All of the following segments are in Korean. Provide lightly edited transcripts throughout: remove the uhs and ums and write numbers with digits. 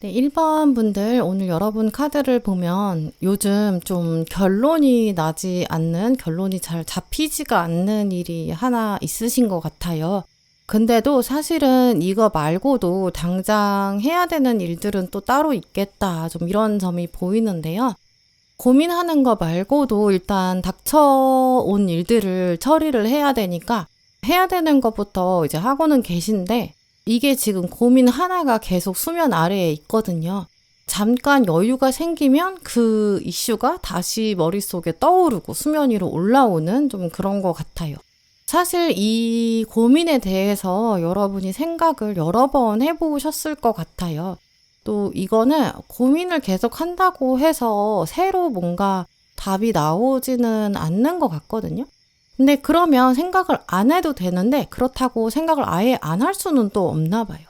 네, 1번 분들 오늘 여러분 카드를 보면 요즘 좀 결론이 나지 않는, 결론이 잘 잡히지가 않는 일이 하나 있으신 것 같아요. 근데도 사실은 이거 말고도 당장 해야 되는 일들은 또 따로 있겠다. 좀 이런 점이 보이는데요. 고민하는 거 말고도 일단 닥쳐온 일들을 처리를 해야 되니까 해야 되는 것부터 이제 하고는 계신데 이게 지금 고민 하나가 계속 수면 아래에 있거든요. 잠깐 여유가 생기면 그 이슈가 다시 머릿속에 떠오르고 수면 위로 올라오는 좀 그런 것 같아요. 사실 이 고민에 대해서 여러분이 생각을 여러 번 해보셨을 것 같아요. 또 이거는 고민을 계속 한다고 해서 새로 뭔가 답이 나오지는 않는 것 같거든요. 근데 그러면 생각을 안 해도 되는데 그렇다고 생각을 아예 안 할 수는 또 없나 봐요.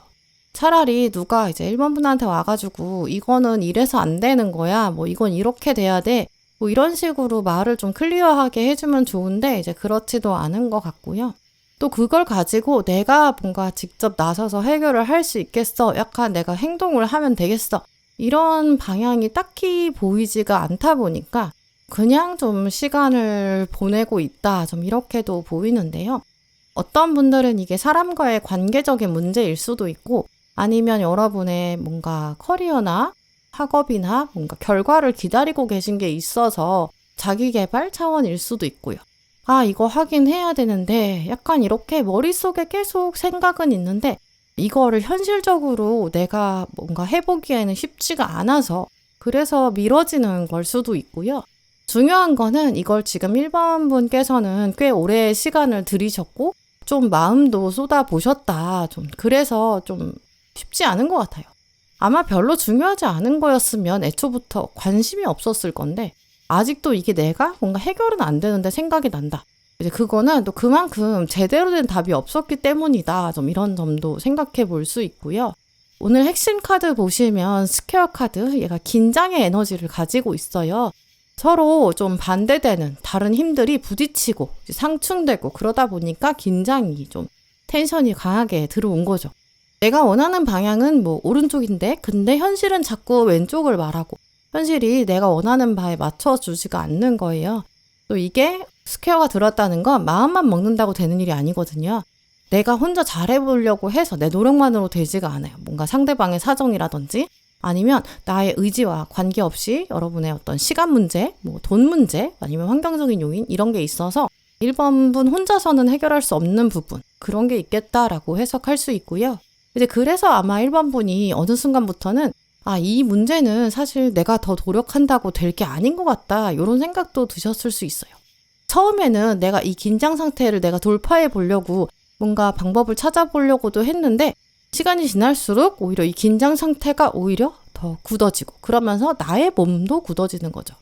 차라리 누가 이제 1번 분한테 와가지고 이거는 이래서 안 되는 거야. 뭐 이건 이렇게 돼야 돼. 뭐 이런 식으로 말을 좀 클리어하게 해주면 좋은데 이제 그렇지도 않은 것 같고요. 또 그걸 가지고 내가 뭔가 직접 나서서 해결을 할 수 있겠어. 약간 내가 행동을 하면 되겠어. 이런 방향이 딱히 보이지가 않다 보니까 그냥 좀 시간을 보내고 있다. 좀 이렇게도 보이는데요. 어떤 분들은 이게 사람과의 관계적인 문제일 수도 있고 아니면 여러분의 뭔가 커리어나 학업이나 뭔가 결과를 기다리고 계신 게 있어서 자기 개발 차원일 수도 있고요. 아, 이거 하긴 해야 되는데 약간 이렇게 머릿속에 계속 생각은 있는데 이거를 현실적으로 내가 뭔가 해보기에는 쉽지가 않아서 그래서 미뤄지는 걸 수도 있고요. 중요한 거는 이걸 지금 1번 분께서는 꽤 오래 시간을 들이셨고 좀 마음도 쏟아보셨다. 좀 그래서 좀 쉽지 않은 것 같아요. 아마 별로 중요하지 않은 거였으면 애초부터 관심이 없었을 건데 아직도 이게 내가 뭔가 해결은 안 되는데 생각이 난다. 이제 그거는 또 그만큼 제대로 된 답이 없었기 때문이다. 좀 이런 점도 생각해 볼 수 있고요. 오늘 핵심 카드 보시면 스퀘어 카드, 얘가 긴장의 에너지를 가지고 있어요. 서로 좀 반대되는 다른 힘들이 부딪히고 상충되고 그러다 보니까 긴장이 좀 텐션이 강하게 들어온 거죠. 내가 원하는 방향은 뭐 오른쪽인데 근데 현실은 자꾸 왼쪽을 말하고 현실이 내가 원하는 바에 맞춰주지가 않는 거예요. 또 이게 스퀘어가 들었다는 건 마음만 먹는다고 되는 일이 아니거든요. 내가 혼자 잘해보려고 해서 내 노력만으로 되지가 않아요. 뭔가 상대방의 사정이라든지 아니면 나의 의지와 관계없이 여러분의 어떤 시간 문제, 뭐 돈 문제, 아니면 환경적인 요인 이런 게 있어서 1번 분 혼자서는 해결할 수 없는 부분 그런 게 있겠다라고 해석할 수 있고요. 이제 그래서 아마 1번 분이 어느 순간부터는 이 문제는 사실 내가 더 노력한다고 될 게 아닌 것 같다 이런 생각도 드셨을 수 있어요. 처음에는 내가 이 긴장 상태를 내가 돌파해 보려고 뭔가 방법을 찾아보려고도 했는데 시간이 지날수록 오히려 이 긴장 상태가 오히려 더 굳어지고 그러면서 나의 몸도 굳어지는 거죠.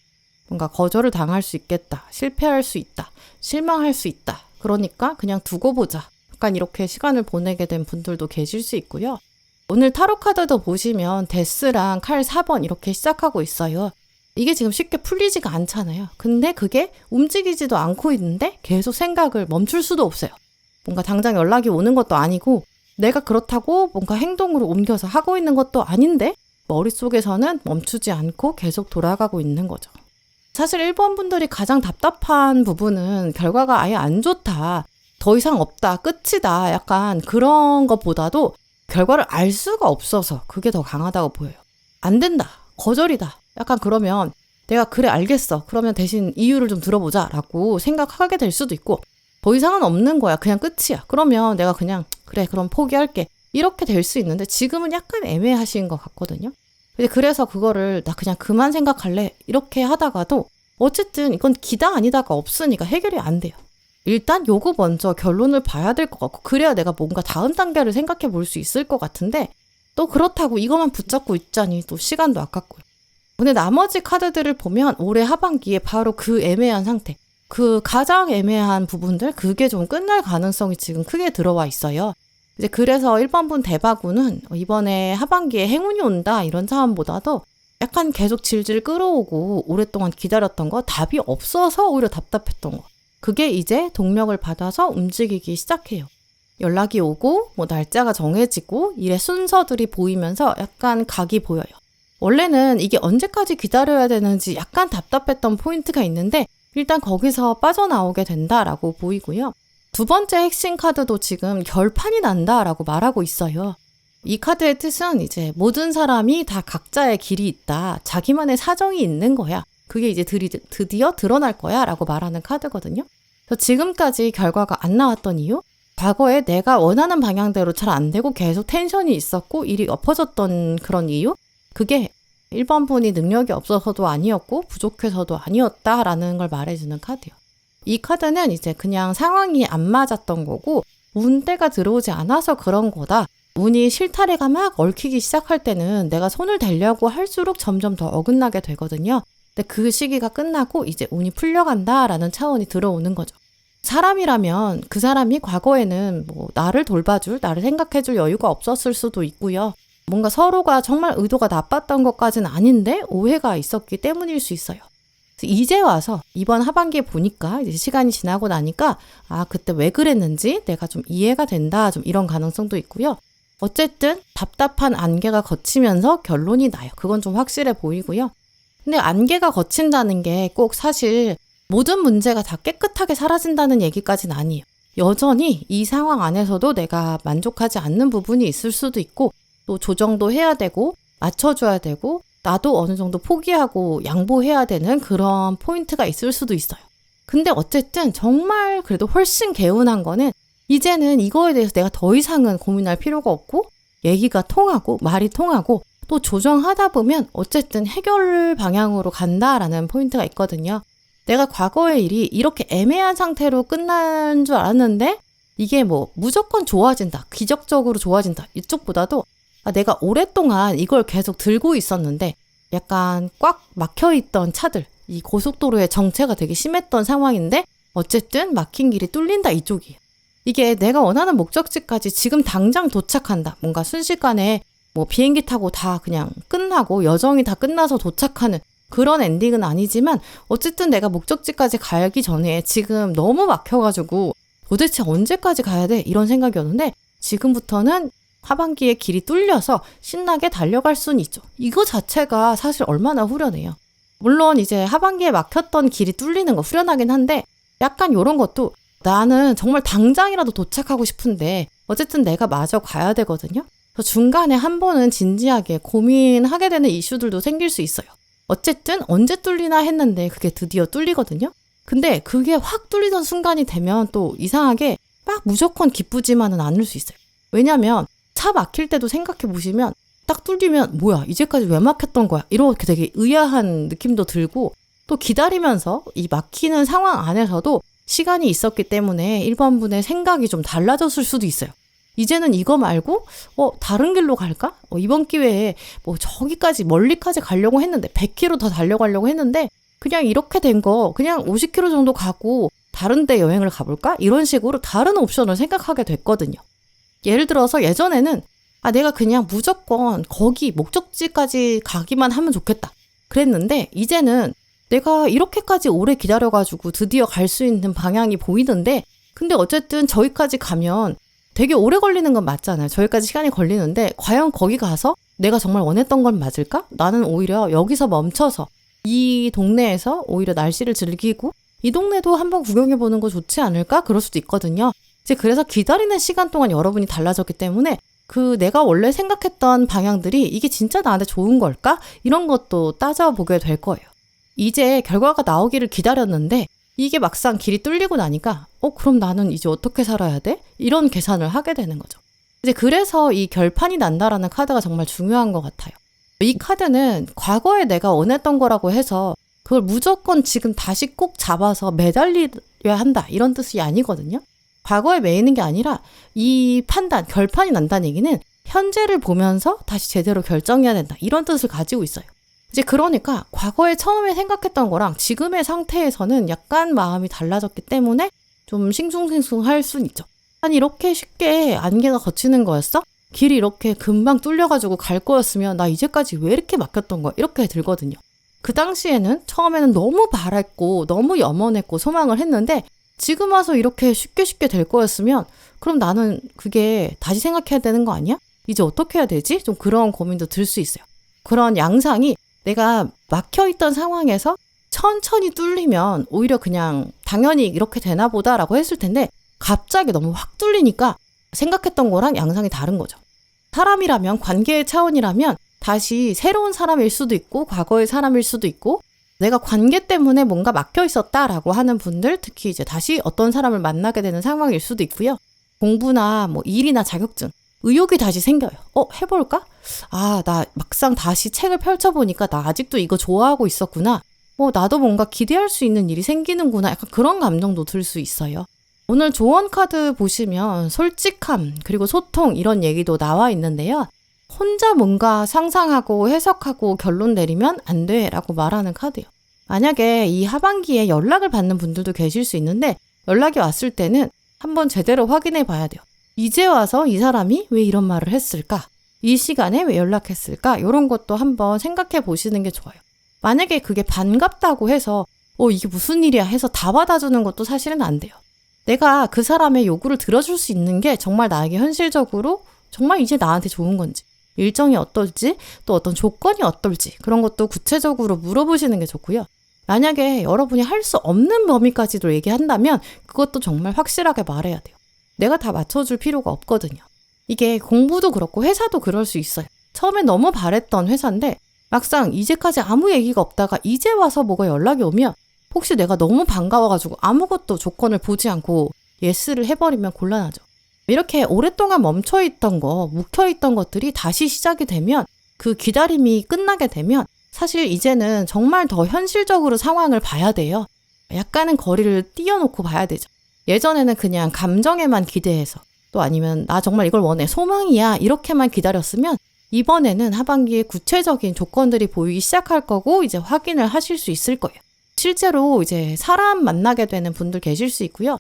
뭔가 거절을 당할 수 있겠다, 실패할 수 있다, 실망할 수 있다. 그러니까 그냥 두고 보자. 약간 이렇게 시간을 보내게 된 분들도 계실 수 있고요. 오늘 타로 카드도 보시면 데스랑 칼 4번 이렇게 시작하고 있어요. 이게 지금 쉽게 풀리지가 않잖아요. 근데 그게 움직이지도 않고 있는데 계속 생각을 멈출 수도 없어요. 뭔가 당장 연락이 오는 것도 아니고 내가 그렇다고 뭔가 행동으로 옮겨서 하고 있는 것도 아닌데 머릿속에서는 멈추지 않고 계속 돌아가고 있는 거죠. 사실 1번 분들이 가장 답답한 부분은 결과가 아예 안 좋다. 더 이상 없다. 끝이다. 약간 그런 것보다도 결과를 알 수가 없어서 그게 더 강하다고 보여요. 안 된다. 거절이다. 약간 그러면 내가 그래 알겠어. 그러면 대신 이유를 좀 들어보자 라고 생각하게 될 수도 있고 더 이상은 없는 거야. 그냥 끝이야. 그러면 내가 그냥 그래 그럼 포기할게. 이렇게 될 수 있는데 지금은 약간 애매하신 것 같거든요. 그래서 그거를 나 그냥 그만 생각할래. 이렇게 하다가도 어쨌든 이건 기다 아니다가 없으니까 해결이 안 돼요. 일단 요거 먼저 결론을 봐야 될 것 같고 그래야 내가 뭔가 다음 단계를 생각해 볼 수 있을 것 같은데 또 그렇다고 이것만 붙잡고 있자니 또 시간도 아깝고요. 근데 나머지 카드들을 보면 올해 하반기에 바로 그 애매한 상태, 그 가장 애매한 부분들 그게 좀 끝날 가능성이 지금 크게 들어와 있어요. 이제 그래서 1번 분 대바구는 이번에 하반기에 행운이 온다 이런 차원보다도 약간 계속 질질 끌어오고 오랫동안 기다렸던 거 답이 없어서 오히려 답답했던 거 그게 이제 동력을 받아서 움직이기 시작해요. 연락이 오고 뭐 날짜가 정해지고 일의 순서들이 보이면서 약간 각이 보여요. 원래는 이게 언제까지 기다려야 되는지 약간 답답했던 포인트가 있는데 일단 거기서 빠져나오게 된다라고 보이고요. 두 번째 핵심 카드도 지금 결판이 난다라고 말하고 있어요. 이 카드의 뜻은 이제 모든 사람이 다 각자의 길이 있다. 자기만의 사정이 있는 거야. 그게 이제 드디어 드러날 거야 라고 말하는 카드거든요. 그래서 지금까지 결과가 안 나왔던 이유? 과거에 내가 원하는 방향대로 잘 안 되고 계속 텐션이 있었고 일이 엎어졌던 그런 이유? 그게 1번 분이 능력이 없어서도 아니었고 부족해서도 아니었다라는 걸 말해주는 카드예요. 이 카드는 이제 그냥 상황이 안 맞았던 거고 운때가 들어오지 않아서 그런 거다. 운이 실타래가 막 얽히기 시작할 때는 내가 손을 대려고 할수록 점점 더 어긋나게 되거든요. 근데 그 시기가 끝나고 이제 운이 풀려간다라는 차원이 들어오는 거죠. 사람이라면 그 사람이 과거에는 뭐 나를 돌봐줄, 나를 생각해줄 여유가 없었을 수도 있고요. 뭔가 서로가 정말 의도가 나빴던 것까지는 아닌데 오해가 있었기 때문일 수 있어요. 이제 와서 이번 하반기에 보니까 이제 시간이 지나고 나니까 그때 왜 그랬는지 내가 좀 이해가 된다, 좀 이런 가능성도 있고요. 어쨌든 답답한 안개가 걷히면서 결론이 나요. 그건 좀 확실해 보이고요. 근데 안개가 걷힌다는 게 꼭 사실 모든 문제가 다 깨끗하게 사라진다는 얘기까지는 아니에요. 여전히 이 상황 안에서도 내가 만족하지 않는 부분이 있을 수도 있고 또 조정도 해야 되고 맞춰줘야 되고 나도 어느 정도 포기하고 양보해야 되는 그런 포인트가 있을 수도 있어요. 근데 어쨌든 정말 그래도 훨씬 개운한 거는 이제는 이거에 대해서 내가 더 이상은 고민할 필요가 없고 얘기가 통하고 말이 통하고 또 조정하다 보면 어쨌든 해결 방향으로 간다라는 포인트가 있거든요. 내가 과거의 일이 이렇게 애매한 상태로 끝난 줄 알았는데 이게 뭐 무조건 좋아진다, 기적적으로 좋아진다 이쪽보다도 내가 오랫동안 이걸 계속 들고 있었는데 약간 꽉 막혀있던 차들, 이 고속도로의 정체가 되게 심했던 상황인데 어쨌든 막힌 길이 뚫린다 이쪽이에요. 이게 내가 원하는 목적지까지 지금 당장 도착한다. 뭔가 순식간에 뭐 비행기 타고 다 그냥 끝나고 여정이 다 끝나서 도착하는 그런 엔딩은 아니지만 어쨌든 내가 목적지까지 가기 전에 지금 너무 막혀가지고 도대체 언제까지 가야 돼? 이런 생각이었는데 지금부터는 하반기에 길이 뚫려서 신나게 달려갈 수는 있죠. 이거 자체가 사실 얼마나 후련해요. 물론 이제 하반기에 막혔던 길이 뚫리는 거 후련하긴 한데 약간 이런 것도 나는 정말 당장이라도 도착하고 싶은데 어쨌든 내가 마저 가야 되거든요. 그래서 중간에 한 번은 진지하게 고민하게 되는 이슈들도 생길 수 있어요. 어쨌든 언제 뚫리나 했는데 그게 드디어 뚫리거든요. 근데 그게 확 뚫리던 순간이 되면 또 이상하게 막 무조건 기쁘지만은 않을 수 있어요. 왜냐면 차 막힐 때도 생각해 보시면 딱 뚫리면 뭐야 이제까지 왜 막혔던 거야 이렇게 되게 의아한 느낌도 들고 또 기다리면서 이 막히는 상황 안에서도 시간이 있었기 때문에 1번 분의 생각이 좀 달라졌을 수도 있어요. 이제는 이거 말고 다른 길로 갈까? 이번 기회에 뭐 저기까지 멀리까지 가려고 했는데 100km 더 달려가려고 했는데 그냥 이렇게 된 거 그냥 50km 정도 가고 다른 데 여행을 가볼까? 이런 식으로 다른 옵션을 생각하게 됐거든요. 예를 들어서 예전에는 내가 그냥 무조건 거기 목적지까지 가기만 하면 좋겠다 그랬는데 이제는 내가 이렇게까지 오래 기다려가지고 드디어 갈 수 있는 방향이 보이는데 근데 어쨌든 저기까지 가면 되게 오래 걸리는 건 맞잖아요. 저기까지 시간이 걸리는데 과연 거기 가서 내가 정말 원했던 건 맞을까? 나는 오히려 여기서 멈춰서 이 동네에서 오히려 날씨를 즐기고 이 동네도 한번 구경해보는 거 좋지 않을까? 그럴 수도 있거든요. 이제 그래서 기다리는 시간 동안 여러분이 달라졌기 때문에 그 내가 원래 생각했던 방향들이 이게 진짜 나한테 좋은 걸까? 이런 것도 따져보게 될 거예요. 이제 결과가 나오기를 기다렸는데 이게 막상 길이 뚫리고 나니까 그럼 나는 이제 어떻게 살아야 돼? 이런 계산을 하게 되는 거죠. 이제 그래서 이 결판이 난다라는 카드가 정말 중요한 것 같아요. 이 카드는 과거에 내가 원했던 거라고 해서 그걸 무조건 지금 다시 꼭 잡아서 매달려야 한다 이런 뜻이 아니거든요. 과거에 매이는 게 아니라 이 판단, 결판이 난다는 얘기는 현재를 보면서 다시 제대로 결정해야 된다 이런 뜻을 가지고 있어요. 이제 그러니까 과거에 처음에 생각했던 거랑 지금의 상태에서는 약간 마음이 달라졌기 때문에 좀 싱숭생숭할 순 있죠. 아니 이렇게 쉽게 안개가 걷히는 거였어? 길이 이렇게 금방 뚫려가지고 갈 거였으면 나 이제까지 왜 이렇게 막혔던 거야? 이렇게 들거든요. 그 당시에는 처음에는 너무 바랬고 너무 염원했고 소망을 했는데 지금 와서 이렇게 쉽게 될 거였으면 그럼 나는 그게 다시 생각해야 되는 거 아니야? 이제 어떻게 해야 되지? 좀 그런 고민도 들 수 있어요. 그런 양상이 내가 막혀있던 상황에서 천천히 뚫리면 오히려 그냥 당연히 이렇게 되나 보다라고 했을 텐데 갑자기 너무 확 뚫리니까 생각했던 거랑 양상이 다른 거죠. 사람이라면, 관계의 차원이라면 다시 새로운 사람일 수도 있고 과거의 사람일 수도 있고 내가 관계 때문에 뭔가 막혀 있었다라고 하는 분들, 특히 이제 다시 어떤 사람을 만나게 되는 상황일 수도 있고요. 공부나 뭐 일이나 자격증, 의욕이 다시 생겨요. 해볼까? 나 막상 다시 책을 펼쳐보니까 나 아직도 이거 좋아하고 있었구나. 나도 뭔가 기대할 수 있는 일이 생기는구나. 약간 그런 감정도 들 수 있어요. 오늘 조언 카드 보시면 솔직함, 그리고 소통 이런 얘기도 나와 있는데요. 혼자 뭔가 상상하고 해석하고 결론 내리면 안 돼 라고 말하는 카드예요. 만약에 이 하반기에 연락을 받는 분들도 계실 수 있는데 연락이 왔을 때는 한번 제대로 확인해 봐야 돼요. 이제 와서 이 사람이 왜 이런 말을 했을까? 이 시간에 왜 연락했을까? 이런 것도 한번 생각해 보시는 게 좋아요. 만약에 그게 반갑다고 해서 이게 무슨 일이야 해서 다 받아주는 것도 사실은 안 돼요. 내가 그 사람의 요구를 들어줄 수 있는 게 정말 나에게 현실적으로 정말 이제 나한테 좋은 건지, 일정이 어떨지, 또 어떤 조건이 어떨지 그런 것도 구체적으로 물어보시는 게 좋고요. 만약에 여러분이 할 수 없는 범위까지도 얘기한다면 그것도 정말 확실하게 말해야 돼요. 내가 다 맞춰줄 필요가 없거든요. 이게 공부도 그렇고 회사도 그럴 수 있어요. 처음에 너무 바랬던 회사인데 막상 이제까지 아무 얘기가 없다가 이제 와서 뭐가 연락이 오면 혹시 내가 너무 반가워가지고 아무것도 조건을 보지 않고 예스를 해버리면 곤란하죠. 이렇게 오랫동안 멈춰있던 거, 묵혀있던 것들이 다시 시작이 되면 그 기다림이 끝나게 되면 사실 이제는 정말 더 현실적으로 상황을 봐야 돼요. 약간은 거리를 띄워놓고 봐야 되죠. 예전에는 그냥 감정에만 기대해서 또 아니면 나 정말 이걸 원해, 소망이야 이렇게만 기다렸으면 이번에는 하반기에 구체적인 조건들이 보이기 시작할 거고 이제 확인을 하실 수 있을 거예요. 실제로 이제 사람 만나게 되는 분들 계실 수 있고요.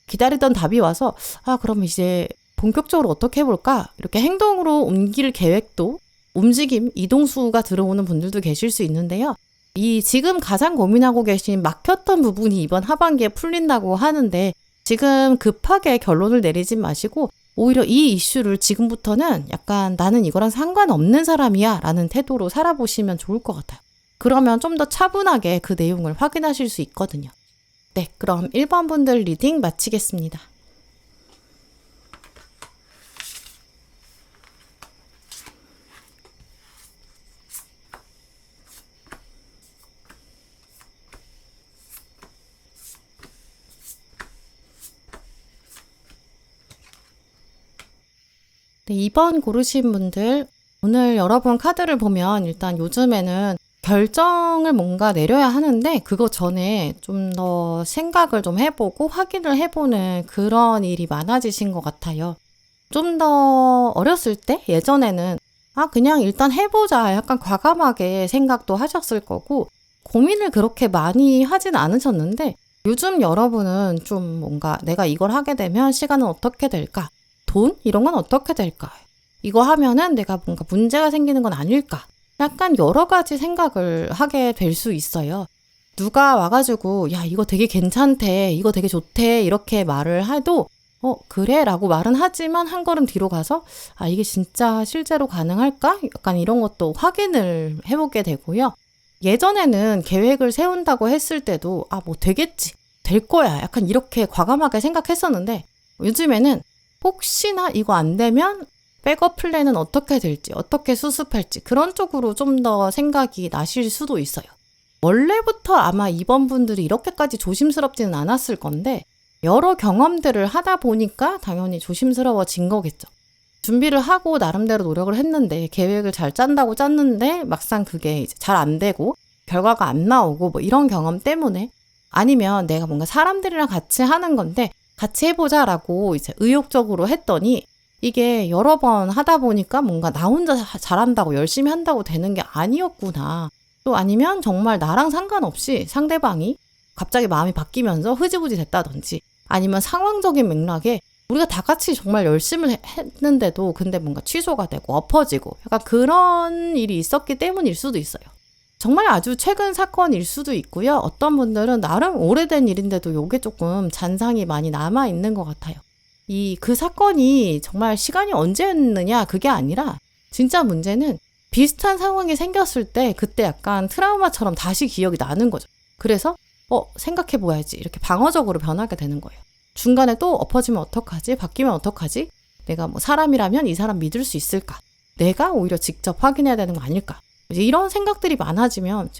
기다리던 답이 와서 그럼 이제 본격적으로 어떻게 해볼까? 이렇게 행동으로 옮길 계획도 움직임, 이동수가 들어오는 분들도 계실 수 있는데요. 이 지금 가장 고민하고 계신 막혔던 부분이 이번 하반기에 풀린다고 하는데 지금 급하게 결론을 내리지 마시고 오히려 이 이슈를 지금부터는 약간 나는 이거랑 상관없는 사람이야 라는 태도로 살아보시면 좋을 것 같아요. 그러면 좀 더 차분하게 그 내용을 확인하실 수 있거든요. 네, 그럼 1번 분들 리딩 마치겠습니다. 네, 2번 고르신 분들, 오늘 여러분 카드를 보면 일단 요즘에는 결정을 뭔가 내려야 하는데 그거 전에 좀 더 생각을 좀 해보고 확인을 해보는 그런 일이 많아지신 것 같아요. 좀 더 어렸을 때 예전에는 그냥 일단 해보자 약간 과감하게 생각도 하셨을 거고 고민을 그렇게 많이 하진 않으셨는데 요즘 여러분은 좀 뭔가 내가 이걸 하게 되면 시간은 어떻게 될까? 돈? 이런 건 어떻게 될까? 이거 하면은 내가 뭔가 문제가 생기는 건 아닐까? 약간 여러 가지 생각을 하게 될 수 있어요. 누가 와가지고 야 이거 되게 괜찮대, 이거 되게 좋대 이렇게 말을 해도 그래 라고 말은 하지만 한 걸음 뒤로 가서 이게 진짜 실제로 가능할까? 약간 이런 것도 확인을 해보게 되고요. 예전에는 계획을 세운다고 했을 때도 뭐 되겠지, 될 거야 약간 이렇게 과감하게 생각했었는데 요즘에는 혹시나 이거 안 되면 백업 플랜은 어떻게 될지, 어떻게 수습할지 그런 쪽으로 좀 더 생각이 나실 수도 있어요. 원래부터 아마 이번 분들이 이렇게까지 조심스럽지는 않았을 건데 여러 경험들을 하다 보니까 당연히 조심스러워진 거겠죠. 준비를 하고 나름대로 노력을 했는데 계획을 잘 짠다고 짰는데 막상 그게 이제 잘 안 되고 결과가 안 나오고 뭐 이런 경험 때문에 아니면 내가 뭔가 사람들이랑 같이 하는 건데 같이 해보자라고 이제 의욕적으로 했더니 이게 여러 번 하다 보니까 뭔가 나 혼자 잘한다고 열심히 한다고 되는 게 아니었구나. 또 아니면 정말 나랑 상관없이 상대방이 갑자기 마음이 바뀌면서 흐지부지 됐다든지 아니면 상황적인 맥락에 우리가 다 같이 정말 열심히 했는데도 근데 뭔가 취소가 되고 엎어지고 약간 그런 일이 있었기 때문일 수도 있어요. 정말 아주 최근 사건일 수도 있고요. 어떤 분들은 나름 오래된 일인데도 이게 조금 잔상이 많이 남아있는 것 같아요. 그 사건이 정말 시간이 언제였느냐 그게 아니라 진짜 문제는 비슷한 상황이 생겼을 때 그때 약간 트라우마처럼 다시 기억이 나는 거죠. 그래서 생각해 보야지 이렇게 방어적으로 변하게 되는 거예요. 중간에 또 엎어지면 어떡하지? 바뀌면 어떡하지? 내가 뭐 사람이라면 이 사람 믿을 수 있을까? 내가 오히려 직접 확인해야 되는 거 아닐까? 이제 이런 생각들이 많아지면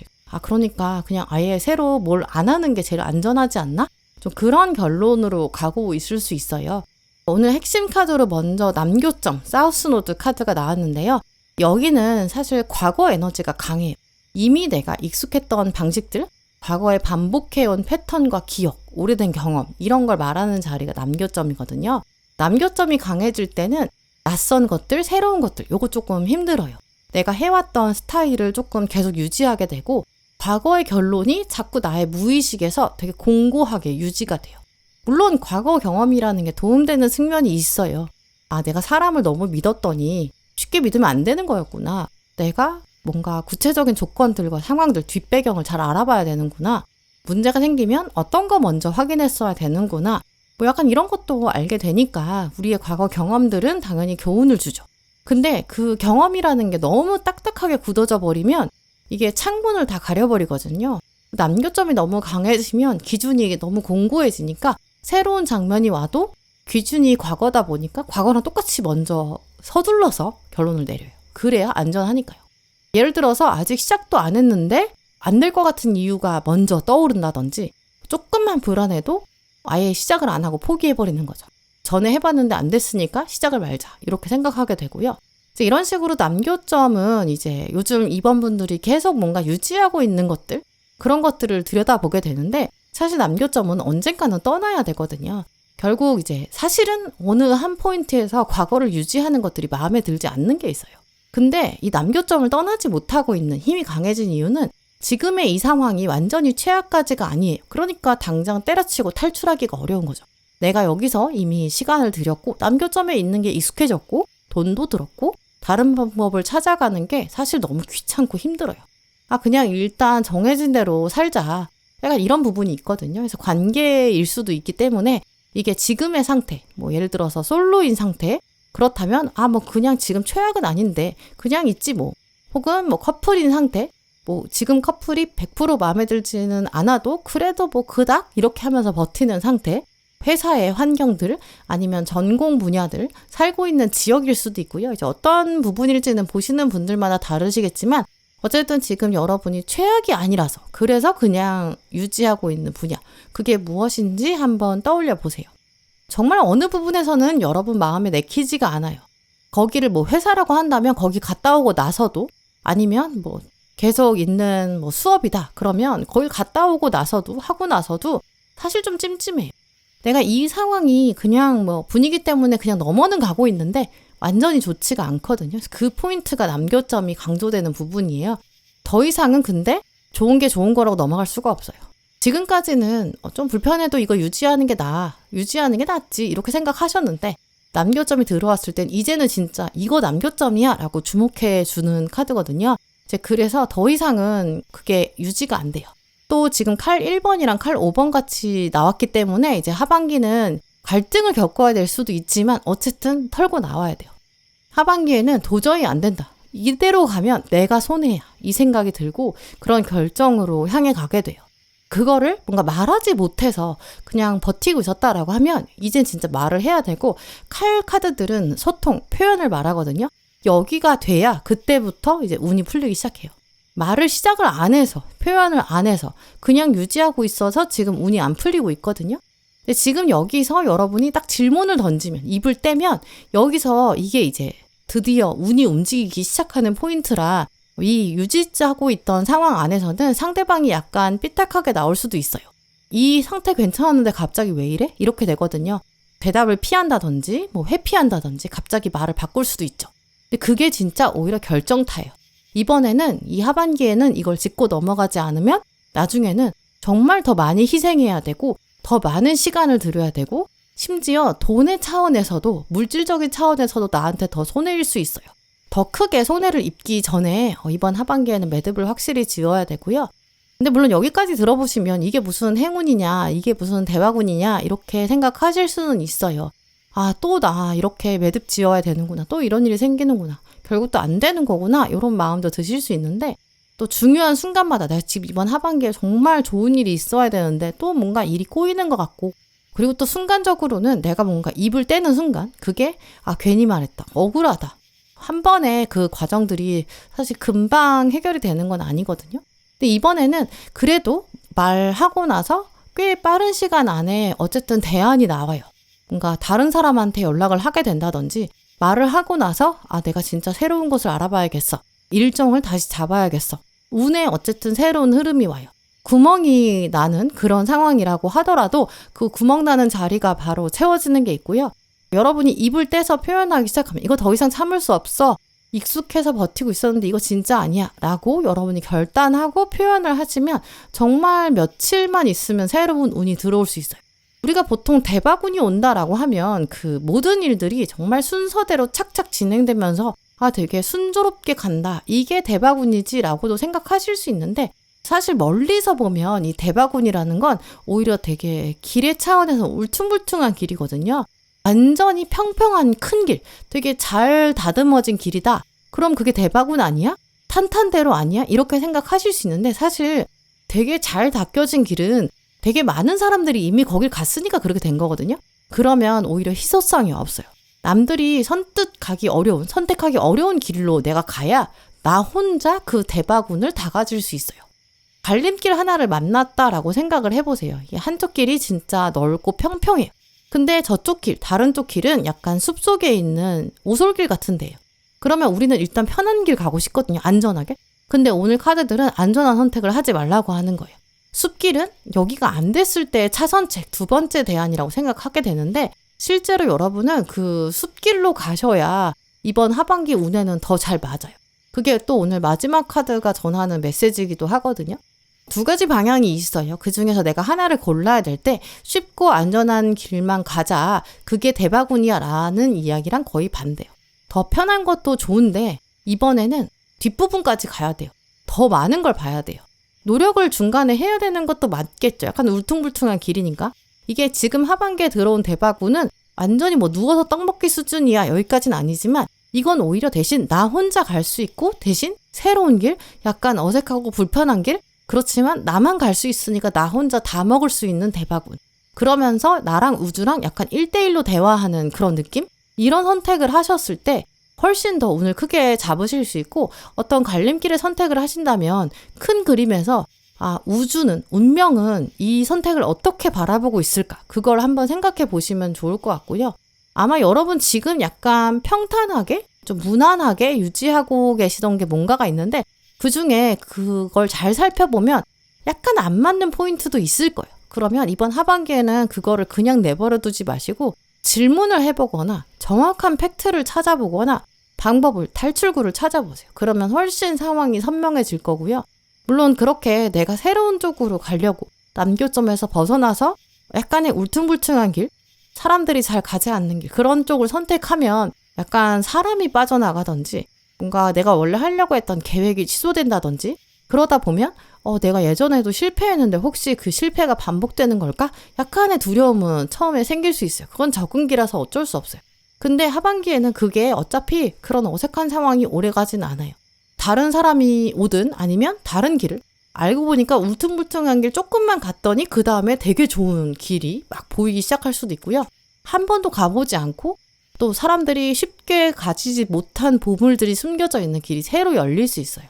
그러니까 그냥 아예 새로 뭘 안 하는 게 제일 안전하지 않나? 좀 그런 결론으로 가고 있을 수 있어요. 오늘 핵심 카드로 먼저 남교점, 사우스노드 카드가 나왔는데요. 여기는 사실 과거 에너지가 강해요. 이미 내가 익숙했던 방식들, 과거에 반복해온 패턴과 기억, 오래된 경험 이런 걸 말하는 자리가 남교점이거든요. 남교점이 강해질 때는 낯선 것들, 새로운 것들 요거 조금 힘들어요. 내가 해왔던 스타일을 조금 계속 유지하게 되고 과거의 결론이 자꾸 나의 무의식에서 되게 공고하게 유지가 돼요. 물론 과거 경험이라는 게 도움되는 측면이 있어요. 내가 사람을 너무 믿었더니 쉽게 믿으면 안 되는 거였구나. 내가 뭔가 구체적인 조건들과 상황들, 뒷배경을 잘 알아봐야 되는구나. 문제가 생기면 어떤 거 먼저 확인했어야 되는구나. 뭐 약간 이런 것도 알게 되니까 우리의 과거 경험들은 당연히 교훈을 주죠. 근데 그 경험이라는 게 너무 딱딱하게 굳어져 버리면 이게 창문을 다 가려버리거든요. 남교점이 너무 강해지면 기준이 너무 공고해지니까 새로운 장면이 와도 기준이 과거다 보니까 과거랑 똑같이 먼저 서둘러서 결론을 내려요. 그래야 안전하니까요. 예를 들어서 아직 시작도 안 했는데 안 될 것 같은 이유가 먼저 떠오른다든지 조금만 불안해도 아예 시작을 안 하고 포기해버리는 거죠. 전에 해봤는데 안 됐으니까 시작을 말자 이렇게 생각하게 되고요. 이제 이런 식으로 남교점은 이제 요즘 입원분들이 계속 뭔가 유지하고 있는 것들 그런 것들을 들여다보게 되는데 사실 남교점은 언젠가는 떠나야 되거든요. 결국 이제 사실은 어느 한 포인트에서 과거를 유지하는 것들이 마음에 들지 않는 게 있어요. 근데 이 남교점을 떠나지 못하고 있는 힘이 강해진 이유는 지금의 이 상황이 완전히 최악까지가 아니에요. 그러니까 당장 때려치고 탈출하기가 어려운 거죠. 내가 여기서 이미 시간을 들였고 남교점에 있는 게 익숙해졌고 돈도 들었고 다른 방법을 찾아가는 게 사실 너무 귀찮고 힘들어요. 그냥 일단 정해진 대로 살자. 약간 이런 부분이 있거든요. 그래서 관계일 수도 있기 때문에 이게 지금의 상태, 뭐 예를 들어서 솔로인 상태, 그렇다면 뭐 그냥 지금 최악은 아닌데 그냥 있지 뭐. 혹은 뭐 커플인 상태, 뭐 지금 커플이 100% 마음에 들지는 않아도 그래도 뭐 그닥 이렇게 하면서 버티는 상태, 회사의 환경들 아니면 전공 분야들, 살고 있는 지역일 수도 있고요. 이제 어떤 부분일지는 보시는 분들마다 다르시겠지만 어쨌든 지금 여러분이 최악이 아니라서 그래서 그냥 유지하고 있는 분야 그게 무엇인지 한번 떠올려 보세요. 정말 어느 부분에서는 여러분 마음에 내키지가 않아요. 거기를 뭐 회사라고 한다면 거기 갔다 오고 나서도 아니면 뭐 계속 있는 뭐 수업이다 그러면 거기 갔다 오고 나서도 하고 나서도 사실 좀 찜찜해요. 내가 이 상황이 그냥 뭐 분위기 때문에 그냥 넘어는 가고 있는데 완전히 좋지가 않거든요. 그 포인트가 남교점이 강조되는 부분이에요. 더 이상은 근데 좋은 게 좋은 거라고 넘어갈 수가 없어요. 지금까지는 좀 불편해도 이거 유지하는 게 유지하는 게 낫지 이렇게 생각하셨는데 남교점이 들어왔을 땐 이제는 진짜 이거 남교점이야 라고 주목해 주는 카드거든요. 그래서 더 이상은 그게 유지가 안 돼요. 또 지금 칼 1번이랑 칼 5번 같이 나왔기 때문에 이제 하반기는 갈등을 겪어야 될 수도 있지만 어쨌든 털고 나와야 돼요. 하반기에는 도저히 안 된다. 이대로 가면 내가 손해야. 이 생각이 들고 그런 결정으로 향해 가게 돼요. 그거를 뭔가 말하지 못해서 그냥 버티고 있었다라고 하면 이젠 진짜 말을 해야 되고 칼 카드들은 소통, 표현을 말하거든요. 여기가 돼야 그때부터 이제 운이 풀리기 시작해요. 말을 시작을 안 해서, 표현을 안 해서 그냥 유지하고 있어서 지금 운이 안 풀리고 있거든요. 근데 지금 여기서 여러분이 딱 질문을 던지면, 입을 떼면 여기서 이게 이제 드디어 운이 움직이기 시작하는 포인트라 이 유지하고 있던 상황 안에서는 상대방이 약간 삐딱하게 나올 수도 있어요. 이 상태 괜찮았는데 갑자기 왜 이래? 이렇게 되거든요. 대답을 피한다든지 뭐 회피한다든지 갑자기 말을 바꿀 수도 있죠. 근데 그게 진짜 오히려 결정타예요. 이번에는 이 하반기에는 이걸 짚고 넘어가지 않으면 나중에는 정말 더 많이 희생해야 되고 더 많은 시간을 들여야 되고 심지어 돈의 차원에서도 물질적인 차원에서도 나한테 더 손해일 수 있어요. 더 크게 손해를 입기 전에 이번 하반기에는 매듭을 확실히 지어야 되고요. 근데 물론 여기까지 들어보시면 이게 무슨 행운이냐, 이게 무슨 대화군이냐 이렇게 생각하실 수는 있어요. 또 나 이렇게 매듭 지어야 되는구나. 또 이런 일이 생기는구나. 결국 또 안 되는 거구나. 이런 마음도 드실 수 있는데 또 중요한 순간마다 내가 지금 이번 하반기에 정말 좋은 일이 있어야 되는데 또 뭔가 일이 꼬이는 것 같고 그리고 또 순간적으로는 내가 뭔가 입을 떼는 순간 그게 괜히 말했다. 억울하다. 한 번에 그 과정들이 사실 금방 해결이 되는 건 아니거든요. 근데 이번에는 그래도 말하고 나서 꽤 빠른 시간 안에 어쨌든 대안이 나와요. 뭔가 다른 사람한테 연락을 하게 된다든지 말을 하고 나서 내가 진짜 새로운 곳을 알아봐야겠어. 일정을 다시 잡아야겠어. 운에 어쨌든 새로운 흐름이 와요. 구멍이 나는 그런 상황이라고 하더라도 그 구멍 나는 자리가 바로 채워지는 게 있고요. 여러분이 입을 떼서 표현하기 시작하면 이거 더 이상 참을 수 없어. 익숙해서 버티고 있었는데 이거 진짜 아니야. 라고 여러분이 결단하고 표현을 하시면 정말 며칠만 있으면 새로운 운이 들어올 수 있어요. 우리가 보통 대박운이 온다라고 하면 그 모든 일들이 정말 순서대로 착착 진행되면서 되게 순조롭게 간다. 이게 대박운이지라고도 생각하실 수 있는데 사실 멀리서 보면 이 대박운이라는 건 오히려 되게 길의 차원에서 울퉁불퉁한 길이거든요. 완전히 평평한 큰 길, 되게 잘 다듬어진 길이다. 그럼 그게 대박운 아니야? 탄탄대로 아니야? 이렇게 생각하실 수 있는데 사실 되게 잘 닦여진 길은 되게 많은 사람들이 이미 거길 갔으니까 그렇게 된 거거든요. 그러면 오히려 희소성이 없어요. 남들이 선택하기 어려운 길로 내가 가야 나 혼자 그 대박운을 다 가질 수 있어요. 갈림길 하나를 만났다라고 생각을 해보세요. 한쪽 길이 진짜 넓고 평평해요. 근데 저쪽 길, 다른 쪽 길은 약간 숲속에 있는 오솔길 같은데요. 그러면 우리는 일단 편한 길 가고 싶거든요. 안전하게. 근데 오늘 카드들은 안전한 선택을 하지 말라고 하는 거예요. 숲길은 여기가 안 됐을 때 차선책 두 번째 대안이라고 생각하게 되는데 실제로 여러분은 그 숲길로 가셔야 이번 하반기 운에는 더 잘 맞아요. 그게 또 오늘 마지막 카드가 전하는 메시지이기도 하거든요. 두 가지 방향이 있어요. 그 중에서 내가 하나를 골라야 될 때 쉽고 안전한 길만 가자. 그게 대박운이야 라는 이야기랑 거의 반대요. 더 편한 것도 좋은데 이번에는 뒷부분까지 가야 돼요. 더 많은 걸 봐야 돼요. 노력을 중간에 해야 되는 것도 맞겠죠. 약간 울퉁불퉁한 길이니까. 이게 지금 하반기에 들어온 대박운은 완전히 누워서 떡 먹기 수준이야. 여기까지는 아니지만 이건 오히려 대신 나 혼자 갈 수 있고 대신 새로운 길, 약간 어색하고 불편한 길, 그렇지만 나만 갈 수 있으니까 나 혼자 다 먹을 수 있는 대박운. 그러면서 나랑 우주랑 약간 1대1로 대화하는 그런 느낌? 이런 선택을 하셨을 때 훨씬 더 운을 크게 잡으실 수 있고 어떤 갈림길의 선택을 하신다면 큰 그림에서 우주는, 운명은 이 선택을 어떻게 바라보고 있을까? 그걸 한번 생각해 보시면 좋을 것 같고요. 아마 여러분 지금 약간 평탄하게, 좀 무난하게 유지하고 계시던 게 뭔가가 있는데 그 중에 그걸 잘 살펴보면 약간 안 맞는 포인트도 있을 거예요. 그러면 이번 하반기에는 그거를 그냥 내버려 두지 마시고 질문을 해보거나 정확한 팩트를 찾아보거나 방법을, 탈출구를 찾아보세요. 그러면 훨씬 상황이 선명해질 거고요. 물론 그렇게 내가 새로운 쪽으로 가려고 남교점에서 벗어나서 약간의 울퉁불퉁한 길, 사람들이 잘 가지 않는 길, 그런 쪽을 선택하면 약간 사람이 빠져나가든지 뭔가 내가 원래 하려고 했던 계획이 취소된다든지 그러다 보면 내가 예전에도 실패했는데 혹시 그 실패가 반복되는 걸까? 약간의 두려움은 처음에 생길 수 있어요. 그건 적응기라서 어쩔 수 없어요. 근데 하반기에는 그게 어차피 그런 어색한 상황이 오래 가진 않아요. 다른 사람이 오든 아니면 다른 길을 알고 보니까 울퉁불퉁한 길 조금만 갔더니 그 다음에 되게 좋은 길이 막 보이기 시작할 수도 있고요. 한 번도 가보지 않고 또 사람들이 쉽게 가지지 못한 보물들이 숨겨져 있는 길이 새로 열릴 수 있어요.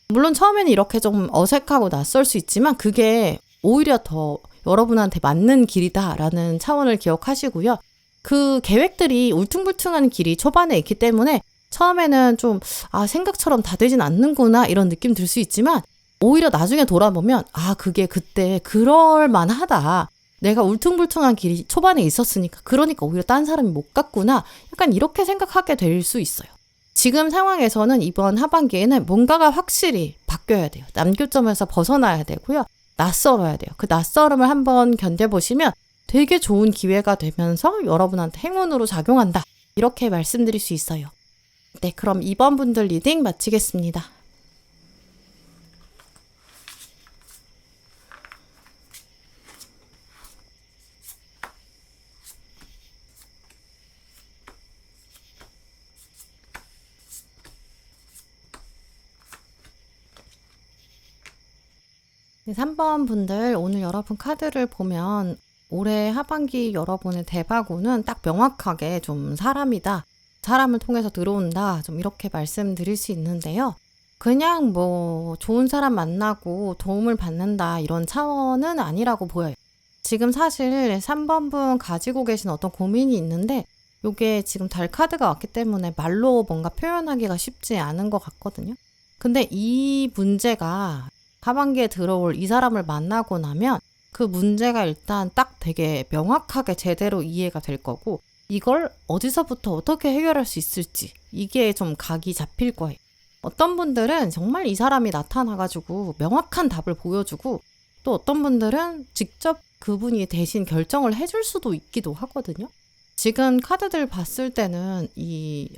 물론 처음에는 이렇게 좀 어색하고 낯설 수 있지만 그게 오히려 더 여러분한테 맞는 길이다라는 차원을 기억하시고요. 그 계획들이 울퉁불퉁한 길이 초반에 있기 때문에 처음에는 좀 생각처럼 다 되진 않는구나 이런 느낌 들 수 있지만 오히려 나중에 돌아보면 그게 그때 그럴 만하다. 내가 울퉁불퉁한 길이 초반에 있었으니까 그러니까 오히려 딴 사람이 못 갔구나. 약간 이렇게 생각하게 될 수 있어요. 지금 상황에서는 이번 하반기에는 뭔가가 확실히 바뀌어야 돼요. 남교점에서 벗어나야 되고요. 낯설어야 돼요. 그 낯설음을 한번 견뎌보시면 되게 좋은 기회가 되면서 여러분한테 행운으로 작용한다. 이렇게 말씀드릴 수 있어요. 네, 그럼 이번 분들 리딩 마치겠습니다. 네, 3번 분들 오늘 여러분 카드를 보면 올해 하반기 여러분의 대박운은 딱 명확하게 좀 사람이다. 사람을 통해서 들어온다. 좀 이렇게 말씀드릴 수 있는데요. 그냥 뭐 좋은 사람 만나고 도움을 받는다 이런 차원은 아니라고 보여요. 지금 사실 3번 분 가지고 계신 어떤 고민이 있는데 요게 지금 달 카드가 왔기 때문에 말로 뭔가 표현하기가 쉽지 않은 것 같거든요. 근데 이 문제가 하반기에 들어올 이 사람을 만나고 나면 그 문제가 일단 딱 되게 명확하게 제대로 이해가 될 거고 이걸 어디서부터 어떻게 해결할 수 있을지 이게 좀 각이 잡힐 거예요. 어떤 분들은 정말 이 사람이 나타나가지고 명확한 답을 보여주고 또 어떤 분들은 직접 그분이 대신 결정을 해줄 수도 있기도 하거든요. 지금 카드들 봤을 때는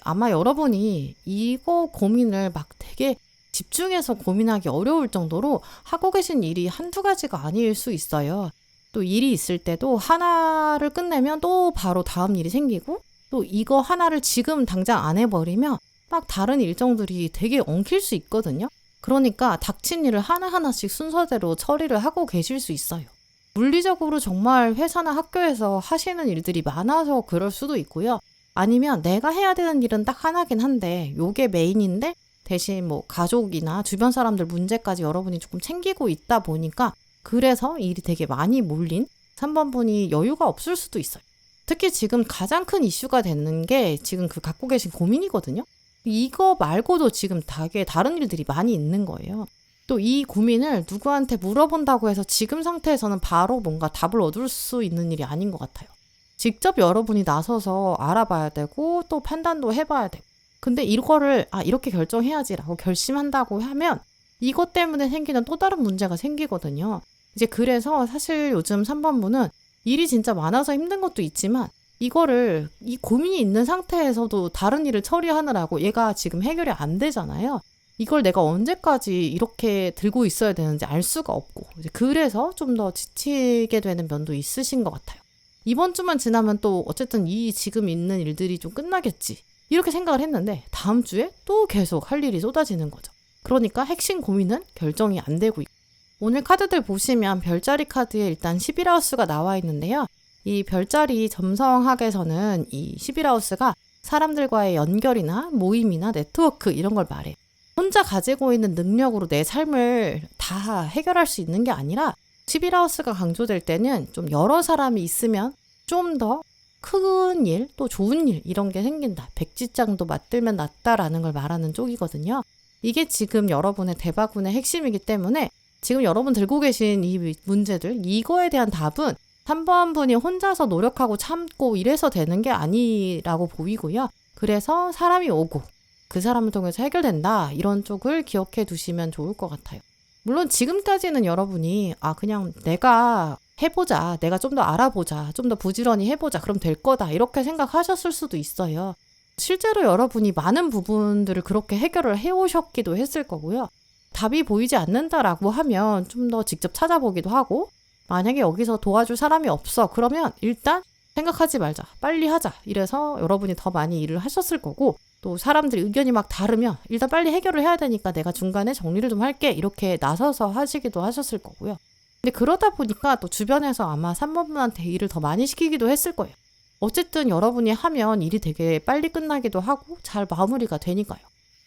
아마 여러분이 이거 고민을 막 되게 집중해서 고민하기 어려울 정도로 하고 계신 일이 한두 가지가 아닐 수 있어요. 또 일이 있을 때도 하나를 끝내면 또 바로 다음 일이 생기고 또 이거 하나를 지금 당장 안 해버리면 막 다른 일정들이 되게 엉킬 수 있거든요. 그러니까 닥친 일을 하나하나씩 순서대로 처리를 하고 계실 수 있어요. 물리적으로 정말 회사나 학교에서 하시는 일들이 많아서 그럴 수도 있고요. 아니면 내가 해야 되는 일은 딱 하나긴 한데 요게 메인인데 대신 뭐 가족이나 주변 사람들 문제까지 여러분이 조금 챙기고 있다 보니까 그래서 일이 되게 많이 몰린 3번 분이 여유가 없을 수도 있어요. 특히 지금 가장 큰 이슈가 되는 게 지금 그 갖고 계신 고민이거든요. 이거 말고도 지금 되게 다른 일들이 많이 있는 거예요. 또 이 고민을 누구한테 물어본다고 해서 지금 상태에서는 바로 뭔가 답을 얻을 수 있는 일이 아닌 것 같아요. 직접 여러분이 나서서 알아봐야 되고 또 판단도 해봐야 되고 근데 이거를 이렇게 결정해야지라고 결심한다고 하면 이것 때문에 생기는 또 다른 문제가 생기거든요. 이제 그래서 사실 요즘 3번 분은 일이 진짜 많아서 힘든 것도 있지만 이거를 이 고민이 있는 상태에서도 다른 일을 처리하느라고 얘가 지금 해결이 안 되잖아요. 이걸 내가 언제까지 이렇게 들고 있어야 되는지 알 수가 없고 이제 그래서 좀 더 지치게 되는 면도 있으신 것 같아요. 이번 주만 지나면 또 어쨌든 이 지금 있는 일들이 좀 끝나겠지. 이렇게 생각을 했는데 다음 주에 또 계속 할 일이 쏟아지는 거죠. 그러니까 핵심 고민은 결정이 안 되고 있고 오늘 카드들 보시면 별자리 카드에 일단 11하우스가 나와 있는데요. 이 별자리 점성학에서는 이 11하우스가 사람들과의 연결이나 모임이나 네트워크 이런 걸 말해요. 혼자 가지고 있는 능력으로 내 삶을 다 해결할 수 있는 게 아니라 11하우스가 강조될 때는 좀 여러 사람이 있으면 좀 더 큰 일, 또 좋은 일 이런 게 생긴다. 백지장도 맞들면 낫다라는 걸 말하는 쪽이거든요. 이게 지금 여러분의 대박운의 핵심이기 때문에 지금 여러분 들고 계신 이 문제들, 이거에 대한 답은 3번 분이 혼자서 노력하고 참고 이래서 되는 게 아니라고 보이고요. 그래서 사람이 오고 그 사람을 통해서 해결된다. 이런 쪽을 기억해 두시면 좋을 것 같아요. 물론 지금까지는 여러분이 그냥 내가 해보자. 내가 좀 더 알아보자. 좀 더 부지런히 해보자. 그럼 될 거다. 이렇게 생각하셨을 수도 있어요. 실제로 여러분이 많은 부분들을 그렇게 해결을 해오셨기도 했을 거고요. 답이 보이지 않는다라고 하면 좀 더 직접 찾아보기도 하고 만약에 여기서 도와줄 사람이 없어. 그러면 일단 생각하지 말자. 빨리 하자. 이래서 여러분이 더 많이 일을 하셨을 거고 또 사람들이 의견이 막 다르면 일단 빨리 해결을 해야 되니까 내가 중간에 정리를 좀 할게. 이렇게 나서서 하시기도 하셨을 거고요. 근데 그러다 보니까 또 주변에서 아마 3번 분한테 일을 더 많이 시키기도 했을 거예요. 어쨌든 여러분이 하면 일이 되게 빨리 끝나기도 하고 잘 마무리가 되니까요.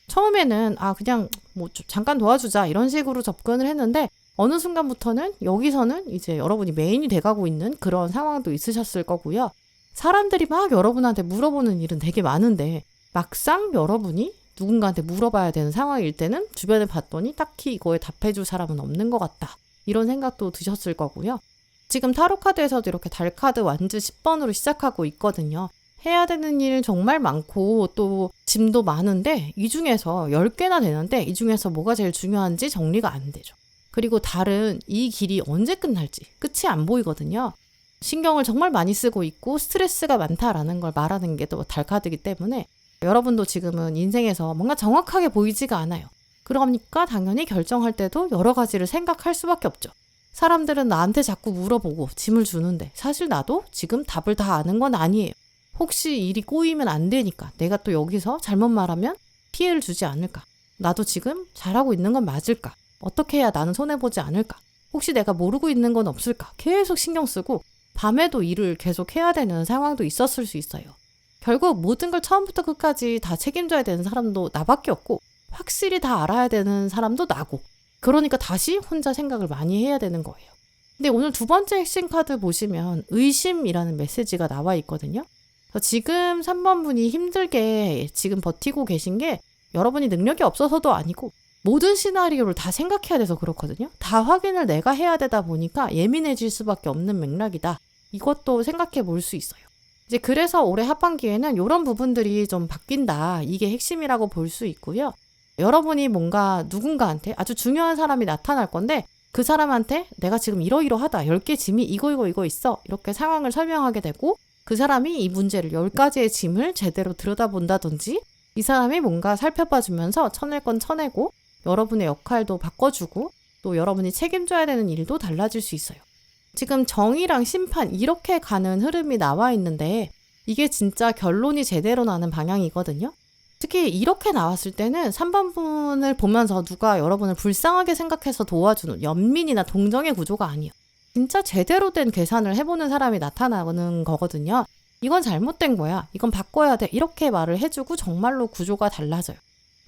처음에는 그냥 뭐 잠깐 도와주자 이런 식으로 접근을 했는데 어느 순간부터는 여기서는 이제 여러분이 메인이 돼가고 있는 그런 상황도 있으셨을 거고요. 사람들이 막 여러분한테 물어보는 일은 되게 많은데 막상 여러분이 누군가한테 물어봐야 되는 상황일 때는 주변에 봤더니 딱히 이거에 답해줄 사람은 없는 것 같다. 이런 생각도 드셨을 거고요. 지금 타로카드에서도 이렇게 달카드 완즈 10번으로 시작하고 있거든요. 해야 되는 일 정말 많고 또 짐도 많은데 이 중에서 10개나 되는데 이 중에서 뭐가 제일 중요한지 정리가 안 되죠. 그리고 달은 이 길이 언제 끝날지 끝이 안 보이거든요. 신경을 정말 많이 쓰고 있고 스트레스가 많다라는 걸 말하는 게 또 달카드이기 때문에 여러분도 지금은 인생에서 뭔가 정확하게 보이지가 않아요. 그러니까 당연히 결정할 때도 여러 가지를 생각할 수밖에 없죠. 사람들은 나한테 자꾸 물어보고 짐을 주는데 사실 나도 지금 답을 다 아는 건 아니에요. 혹시 일이 꼬이면 안 되니까 내가 또 여기서 잘못 말하면 피해를 주지 않을까? 나도 지금 잘하고 있는 건 맞을까? 어떻게 해야 나는 손해보지 않을까? 혹시 내가 모르고 있는 건 없을까 계속 신경 쓰고 밤에도 일을 계속 해야 되는 상황도 있었을 수 있어요. 결국 모든 걸 처음부터 끝까지 다 책임져야 되는 사람도 나밖에 없고 확실히 다 알아야 되는 사람도 나고, 그러니까 다시 혼자 생각을 많이 해야 되는 거예요. 근데 오늘 두 번째 핵심 카드 보시면 의심이라는 메시지가 나와 있거든요. 지금 3번 분이 힘들게 지금 버티고 계신 게 여러분이 능력이 없어서도 아니고 모든 시나리오를 다 생각해야 돼서 그렇거든요. 다 확인을 내가 해야 되다 보니까 예민해질 수밖에 없는 맥락이다. 이것도 생각해 볼 수 있어요. 이제 그래서 올해 하반기에는 이런 부분들이 좀 바뀐다. 이게 핵심이라고 볼 수 있고요. 여러분이 뭔가 누군가한테 아주 중요한 사람이 나타날 건데 그 사람한테 내가 지금 이러이러하다. 10개 짐이 이거 있어. 이렇게 상황을 설명하게 되고 그 사람이 이 문제를 10가지의 짐을 제대로 들여다본다든지 이 사람이 뭔가 살펴봐주면서 쳐낼 건 쳐내고 여러분의 역할도 바꿔주고 또 여러분이 책임져야 되는 일도 달라질 수 있어요. 지금 정의랑 심판 이렇게 가는 흐름이 나와 있는데 이게 진짜 결론이 제대로 나는 방향이거든요. 특히 이렇게 나왔을 때는 3번 분을 보면서 누가 여러분을 불쌍하게 생각해서 도와주는 연민이나 동정의 구조가 아니에요. 진짜 제대로 된 계산을 해보는 사람이 나타나는 거거든요. 이건 잘못된 거야. 이건 바꿔야 돼. 이렇게 말을 해주고 정말로 구조가 달라져요.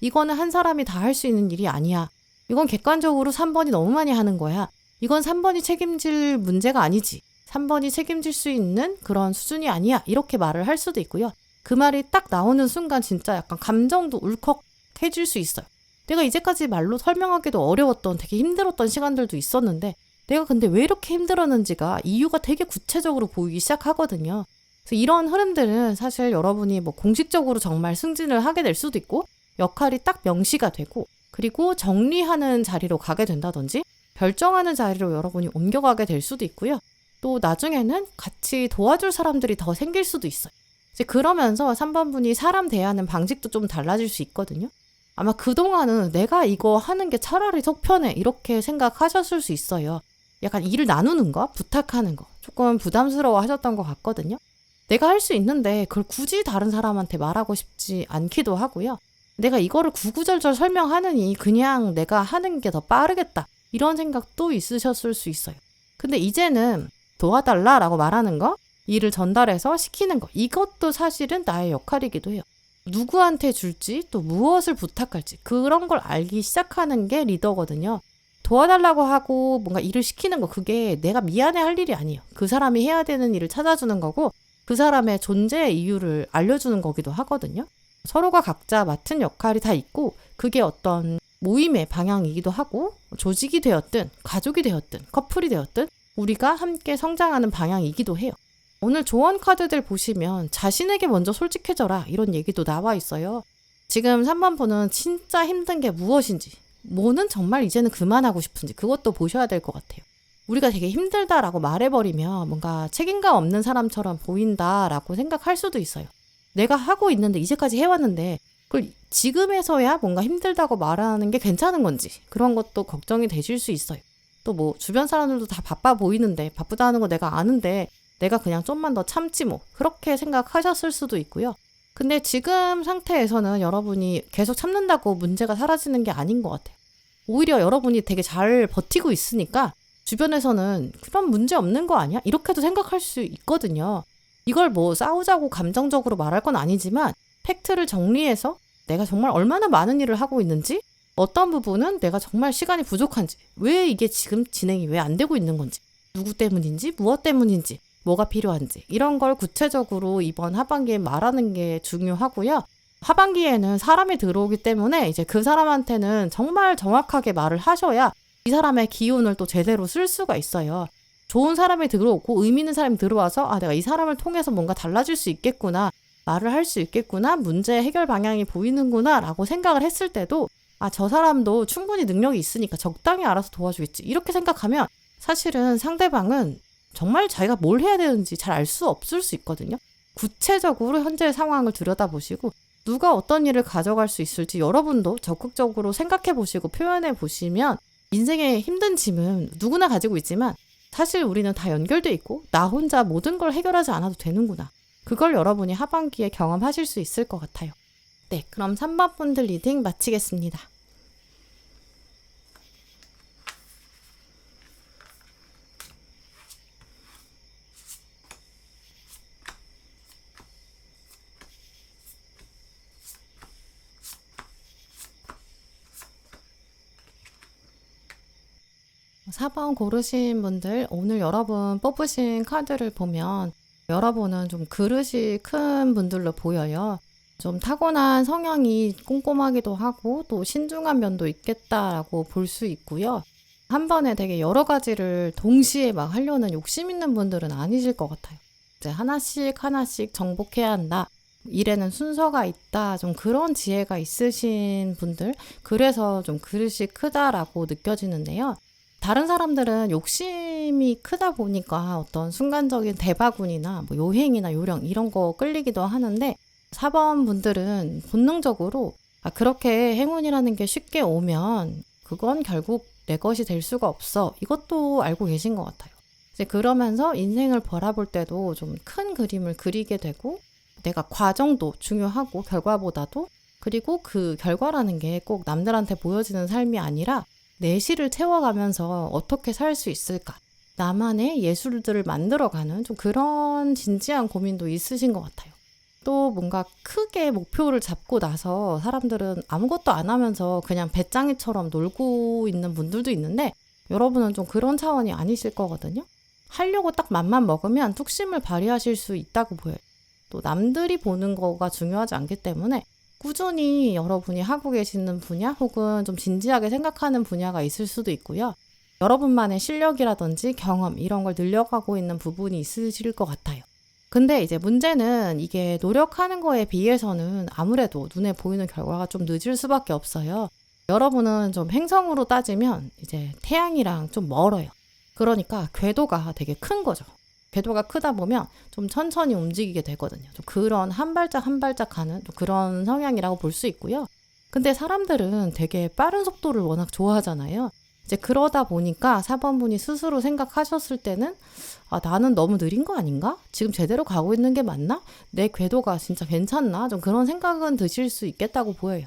이거는 한 사람이 다 할 수 있는 일이 아니야. 이건 객관적으로 3번이 너무 많이 하는 거야. 이건 3번이 책임질 문제가 아니지. 3번이 책임질 수 있는 그런 수준이 아니야. 이렇게 말을 할 수도 있고요. 그 말이 딱 나오는 순간 진짜 약간 감정도 울컥해질 수 있어요. 내가 이제까지 말로 설명하기도 어려웠던 되게 힘들었던 시간들도 있었는데 내가 근데 왜 이렇게 힘들었는지가 이유가 되게 구체적으로 보이기 시작하거든요. 그래서 이런 흐름들은 사실 여러분이 뭐 공식적으로 정말 승진을 하게 될 수도 있고 역할이 딱 명시가 되고 그리고 정리하는 자리로 가게 된다든지 결정하는 자리로 여러분이 옮겨가게 될 수도 있고요. 또 나중에는 같이 도와줄 사람들이 더 생길 수도 있어요. 이제 그러면서 3번 분이 사람 대하는 방식도 좀 달라질 수 있거든요. 아마 그동안은 내가 이거 하는 게 차라리 속 편해 이렇게 생각하셨을 수 있어요. 약간 일을 나누는 거, 부탁하는 거 조금 부담스러워 하셨던 것 같거든요. 내가 할 수 있는데 그걸 굳이 다른 사람한테 말하고 싶지 않기도 하고요. 내가 이거를 구구절절 설명하느니 그냥 내가 하는 게 더 빠르겠다. 이런 생각도 있으셨을 수 있어요. 근데 이제는 도와달라라고 말하는 거, 일을 전달해서 시키는 거, 이것도 사실은 나의 역할이기도 해요. 누구한테 줄지 또 무엇을 부탁할지 그런 걸 알기 시작하는 게 리더거든요. 도와달라고 하고 뭔가 일을 시키는 거 그게 내가 미안해 할 일이 아니에요. 그 사람이 해야 되는 일을 찾아주는 거고 그 사람의 존재의 이유를 알려주는 거기도 하거든요. 서로가 각자 맡은 역할이 다 있고 그게 어떤 모임의 방향이기도 하고 조직이 되었든 가족이 되었든 커플이 되었든 우리가 함께 성장하는 방향이기도 해요. 오늘 조언 카드들 보시면 자신에게 먼저 솔직해져라 이런 얘기도 나와 있어요. 지금 3번 분은 진짜 힘든 게 무엇인지 뭐는 정말 이제는 그만하고 싶은지 그것도 보셔야 될 것 같아요. 우리가 되게 힘들다라고 말해버리면 뭔가 책임감 없는 사람처럼 보인다라고 생각할 수도 있어요. 내가 하고 있는데 이제까지 해왔는데 그걸 지금에서야 뭔가 힘들다고 말하는 게 괜찮은 건지 그런 것도 걱정이 되실 수 있어요. 또 뭐 주변 사람들도 다 바빠 보이는데 바쁘다는 거 내가 아는데 내가 그냥 좀만 더 참지 뭐 그렇게 생각하셨을 수도 있고요. 근데 지금 상태에서는 여러분이 계속 참는다고 문제가 사라지는 게 아닌 것 같아요. 오히려 여러분이 되게 잘 버티고 있으니까 주변에서는 그런 문제 없는 거 아니야? 이렇게도 생각할 수 있거든요. 이걸 뭐 싸우자고 감정적으로 말할 건 아니지만 팩트를 정리해서 내가 정말 얼마나 많은 일을 하고 있는지 어떤 부분은 내가 정말 시간이 부족한지 왜 이게 지금 진행이 왜 안 되고 있는 건지 누구 때문인지 무엇 때문인지 뭐가 필요한지 이런 걸 구체적으로 이번 하반기에 말하는 게 중요하고요. 하반기에는 사람이 들어오기 때문에 이제 그 사람한테는 정말 정확하게 말을 하셔야 이 사람의 기운을 또 제대로 쓸 수가 있어요. 좋은 사람이 들어오고 의미 있는 사람이 들어와서 아 내가 이 사람을 통해서 뭔가 달라질 수 있겠구나 말을 할 수 있겠구나 문제 해결 방향이 보이는구나 라고 생각을 했을 때도 아 저 사람도 충분히 능력이 있으니까 적당히 알아서 도와주겠지 이렇게 생각하면 사실은 상대방은 정말 자기가 뭘 해야 되는지 잘 알 수 없을 수 있거든요. 구체적으로 현재의 상황을 들여다보시고 누가 어떤 일을 가져갈 수 있을지 여러분도 적극적으로 생각해 보시고 표현해 보시면 인생의 힘든 짐은 누구나 가지고 있지만 사실 우리는 다 연결돼 있고 나 혼자 모든 걸 해결하지 않아도 되는구나. 그걸 여러분이 하반기에 경험하실 수 있을 것 같아요. 네, 그럼 3번 분들 리딩 마치겠습니다. 4번 고르신 분들, 오늘 여러분 뽑으신 카드를 보면 여러분은 좀 그릇이 큰 분들로 보여요. 좀 타고난 성향이 꼼꼼하기도 하고 또 신중한 면도 있겠다라고 볼 수 있고요. 한 번에 되게 여러 가지를 동시에 막 하려는 욕심 있는 분들은 아니실 것 같아요. 이제 하나씩 하나씩 정복해야 한다. 일에는 순서가 있다. 좀 그런 지혜가 있으신 분들, 그래서 좀 그릇이 크다라고 느껴지는데요. 다른 사람들은 욕심이 크다 보니까 어떤 순간적인 대바군이나 뭐 요행이나 요령 이런 거 끌리기도 하는데 4번 분들은 본능적으로 그렇게 행운이라는 게 쉽게 오면 그건 결국 내 것이 될 수가 없어. 이것도 알고 계신 것 같아요. 이제 그러면서 인생을 바라볼 때도 좀 큰 그림을 그리게 되고 내가 과정도 중요하고 결과보다도 그리고 그 결과라는 게 꼭 남들한테 보여지는 삶이 아니라 내실을 채워가면서 어떻게 살 수 있을까? 나만의 예술들을 만들어가는 좀 그런 진지한 고민도 있으신 것 같아요. 또 뭔가 크게 목표를 잡고 나서 사람들은 아무것도 안 하면서 그냥 배짱이처럼 놀고 있는 분들도 있는데 여러분은 좀 그런 차원이 아니실 거거든요. 하려고 딱 맘만 먹으면 뚝심을 발휘하실 수 있다고 보여요. 또 남들이 보는 거가 중요하지 않기 때문에 꾸준히 여러분이 하고 계시는 분야 혹은 좀 진지하게 생각하는 분야가 있을 수도 있고요. 여러분만의 실력이라든지 경험 이런 걸 늘려가고 있는 부분이 있으실 것 같아요. 근데 이제 문제는 이게 노력하는 거에 비해서는 아무래도 눈에 보이는 결과가 좀 늦을 수밖에 없어요. 여러분은 좀 행성으로 따지면 이제 태양이랑 좀 멀어요. 그러니까 궤도가 되게 큰 거죠. 궤도가 크다 보면 좀 천천히 움직이게 되거든요. 좀 그런 한 발짝 한 발짝 가는 좀 그런 성향이라고 볼 수 있고요. 근데 사람들은 되게 빠른 속도를 워낙 좋아하잖아요. 이제 그러다 보니까 4번분이 스스로 생각하셨을 때는 나는 너무 느린 거 아닌가? 지금 제대로 가고 있는 게 맞나? 내 궤도가 진짜 괜찮나? 좀 그런 생각은 드실 수 있겠다고 보여요.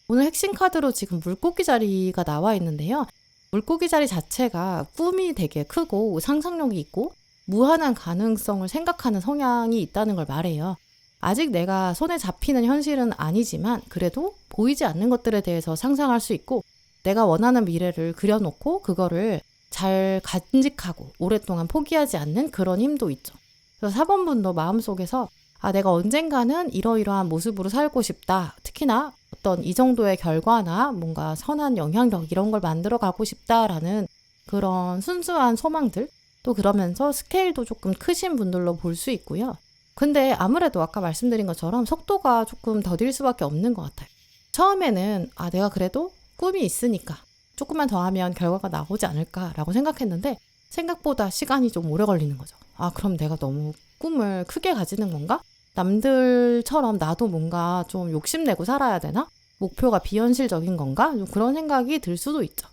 오늘 핵심 카드로 지금 물고기 자리가 나와 있는데요. 물고기 자리 자체가 꿈이 되게 크고 상상력이 있고 무한한 가능성을 생각하는 성향이 있다는 걸 말해요. 아직 내가 손에 잡히는 현실은 아니지만 그래도 보이지 않는 것들에 대해서 상상할 수 있고 내가 원하는 미래를 그려놓고 그거를 잘 간직하고 오랫동안 포기하지 않는 그런 힘도 있죠. 그래서 4번분도 마음속에서 내가 언젠가는 이러이러한 모습으로 살고 싶다. 특히나 어떤 이 정도의 결과나 뭔가 선한 영향력 이런 걸 만들어 가고 싶다라는 그런 순수한 소망들 또 그러면서 스케일도 조금 크신 분들로 볼 수 있고요. 근데 아무래도 아까 말씀드린 것처럼 속도가 조금 더딜 수밖에 없는 것 같아요. 처음에는 내가 그래도 꿈이 있으니까 조금만 더 하면 결과가 나오지 않을까라고 생각했는데 생각보다 시간이 좀 오래 걸리는 거죠. 그럼 내가 너무 꿈을 크게 가지는 건가? 남들처럼 나도 뭔가 좀 욕심내고 살아야 되나? 목표가 비현실적인 건가? 좀 그런 생각이 들 수도 있죠.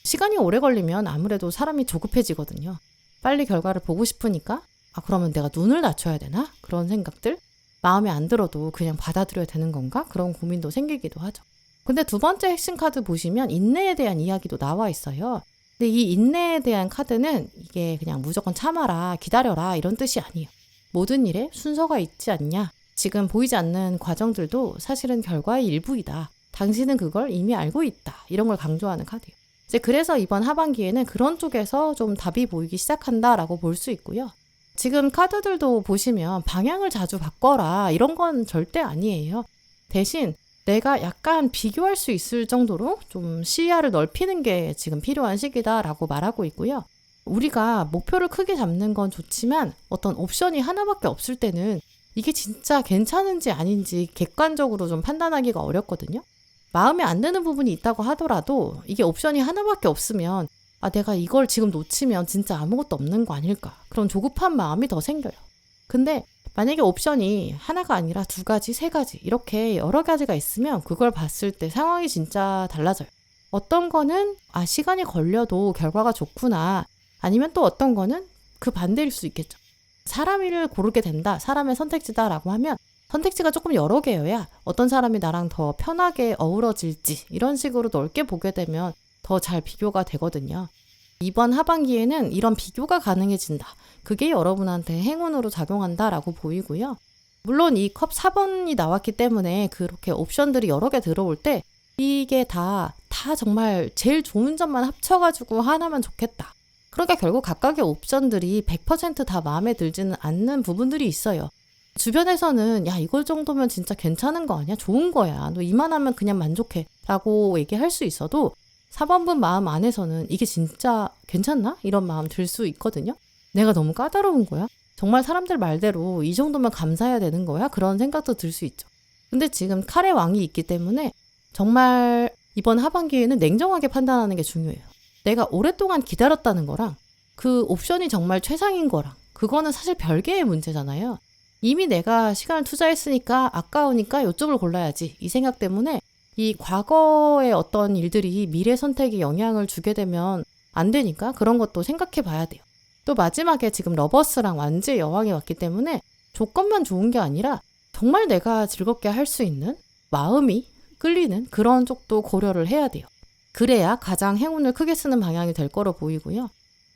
시간이 오래 걸리면 아무래도 사람이 조급해지거든요. 빨리 결과를 보고 싶으니까 그러면 내가 눈을 낮춰야 되나? 그런 생각들 마음에 안 들어도 그냥 받아들여야 되는 건가? 그런 고민도 생기기도 하죠. 근데 두 번째 핵심 카드 보시면 인내에 대한 이야기도 나와 있어요. 근데 이 인내에 대한 카드는 이게 그냥 무조건 참아라, 기다려라 이런 뜻이 아니에요. 모든 일에 순서가 있지 않냐? 지금 보이지 않는 과정들도 사실은 결과의 일부이다. 당신은 그걸 이미 알고 있다. 이런 걸 강조하는 카드예요. 이제 그래서 이번 하반기에는 그런 쪽에서 좀 답이 보이기 시작한다라고 볼 수 있고요. 지금 카드들도 보시면 방향을 자주 바꿔라 이런 건 절대 아니에요. 대신 내가 약간 비교할 수 있을 정도로 좀 시야를 넓히는 게 지금 필요한 시기다라고 말하고 있고요. 우리가 목표를 크게 잡는 건 좋지만 어떤 옵션이 하나밖에 없을 때는 이게 진짜 괜찮은지 아닌지 객관적으로 좀 판단하기가 어렵거든요. 마음에 안 드는 부분이 있다고 하더라도 이게 옵션이 하나밖에 없으면 내가 이걸 지금 놓치면 진짜 아무것도 없는 거 아닐까 그런 조급한 마음이 더 생겨요. 근데 만약에 옵션이 하나가 아니라 2가지, 3가지 이렇게 여러 가지가 있으면 그걸 봤을 때 상황이 진짜 달라져요. 어떤 거는 시간이 걸려도 결과가 좋구나 아니면 또 어떤 거는 그 반대일 수 있겠죠. 사람을 고르게 된다, 사람의 선택지다라고 하면 선택지가 조금 여러 개여야 어떤 사람이 나랑 더 편하게 어우러질지 이런 식으로 넓게 보게 되면 더 잘 비교가 되거든요. 이번 하반기에는 이런 비교가 가능해진다. 그게 여러분한테 행운으로 작용한다라고 보이고요. 물론 이 컵 4번이 나왔기 때문에 그렇게 옵션들이 여러 개 들어올 때 이게 다 다 정말 제일 좋은 점만 합쳐가지고 하나면 좋겠다. 그러니까 결국 각각의 옵션들이 100%다 마음에 들지는 않는 부분들이 있어요. 주변에서는 야 이걸 정도면 진짜 괜찮은 거 아니야? 좋은 거야. 너 이만하면 그냥 만족해. 라고 얘기할 수 있어도 4번분 마음 안에서는 이게 진짜 괜찮나? 이런 마음 들 수 있거든요. 내가 너무 까다로운 거야? 정말 사람들 말대로 이 정도면 감사해야 되는 거야? 그런 생각도 들 수 있죠. 근데 지금 칼의 왕이 있기 때문에 정말 이번 하반기에는 냉정하게 판단하는 게 중요해요. 내가 오랫동안 기다렸다는 거랑 그 옵션이 정말 최상인 거랑 그거는 사실 별개의 문제잖아요. 이미 내가 시간을 투자했으니까 아까우니까 이쪽을 골라야지. 이 생각 때문에 이 과거의 어떤 일들이 미래 선택에 영향을 주게 되면 안 되니까 그런 것도 생각해 봐야 돼요. 또 마지막에 지금 러버스랑 완지의 여왕이 왔기 때문에 조건만 좋은 게 아니라 정말 내가 즐겁게 할 수 있는 마음이 끌리는 그런 쪽도 고려를 해야 돼요. 그래야 가장 행운을 크게 쓰는 방향이 될 거로 보이고요.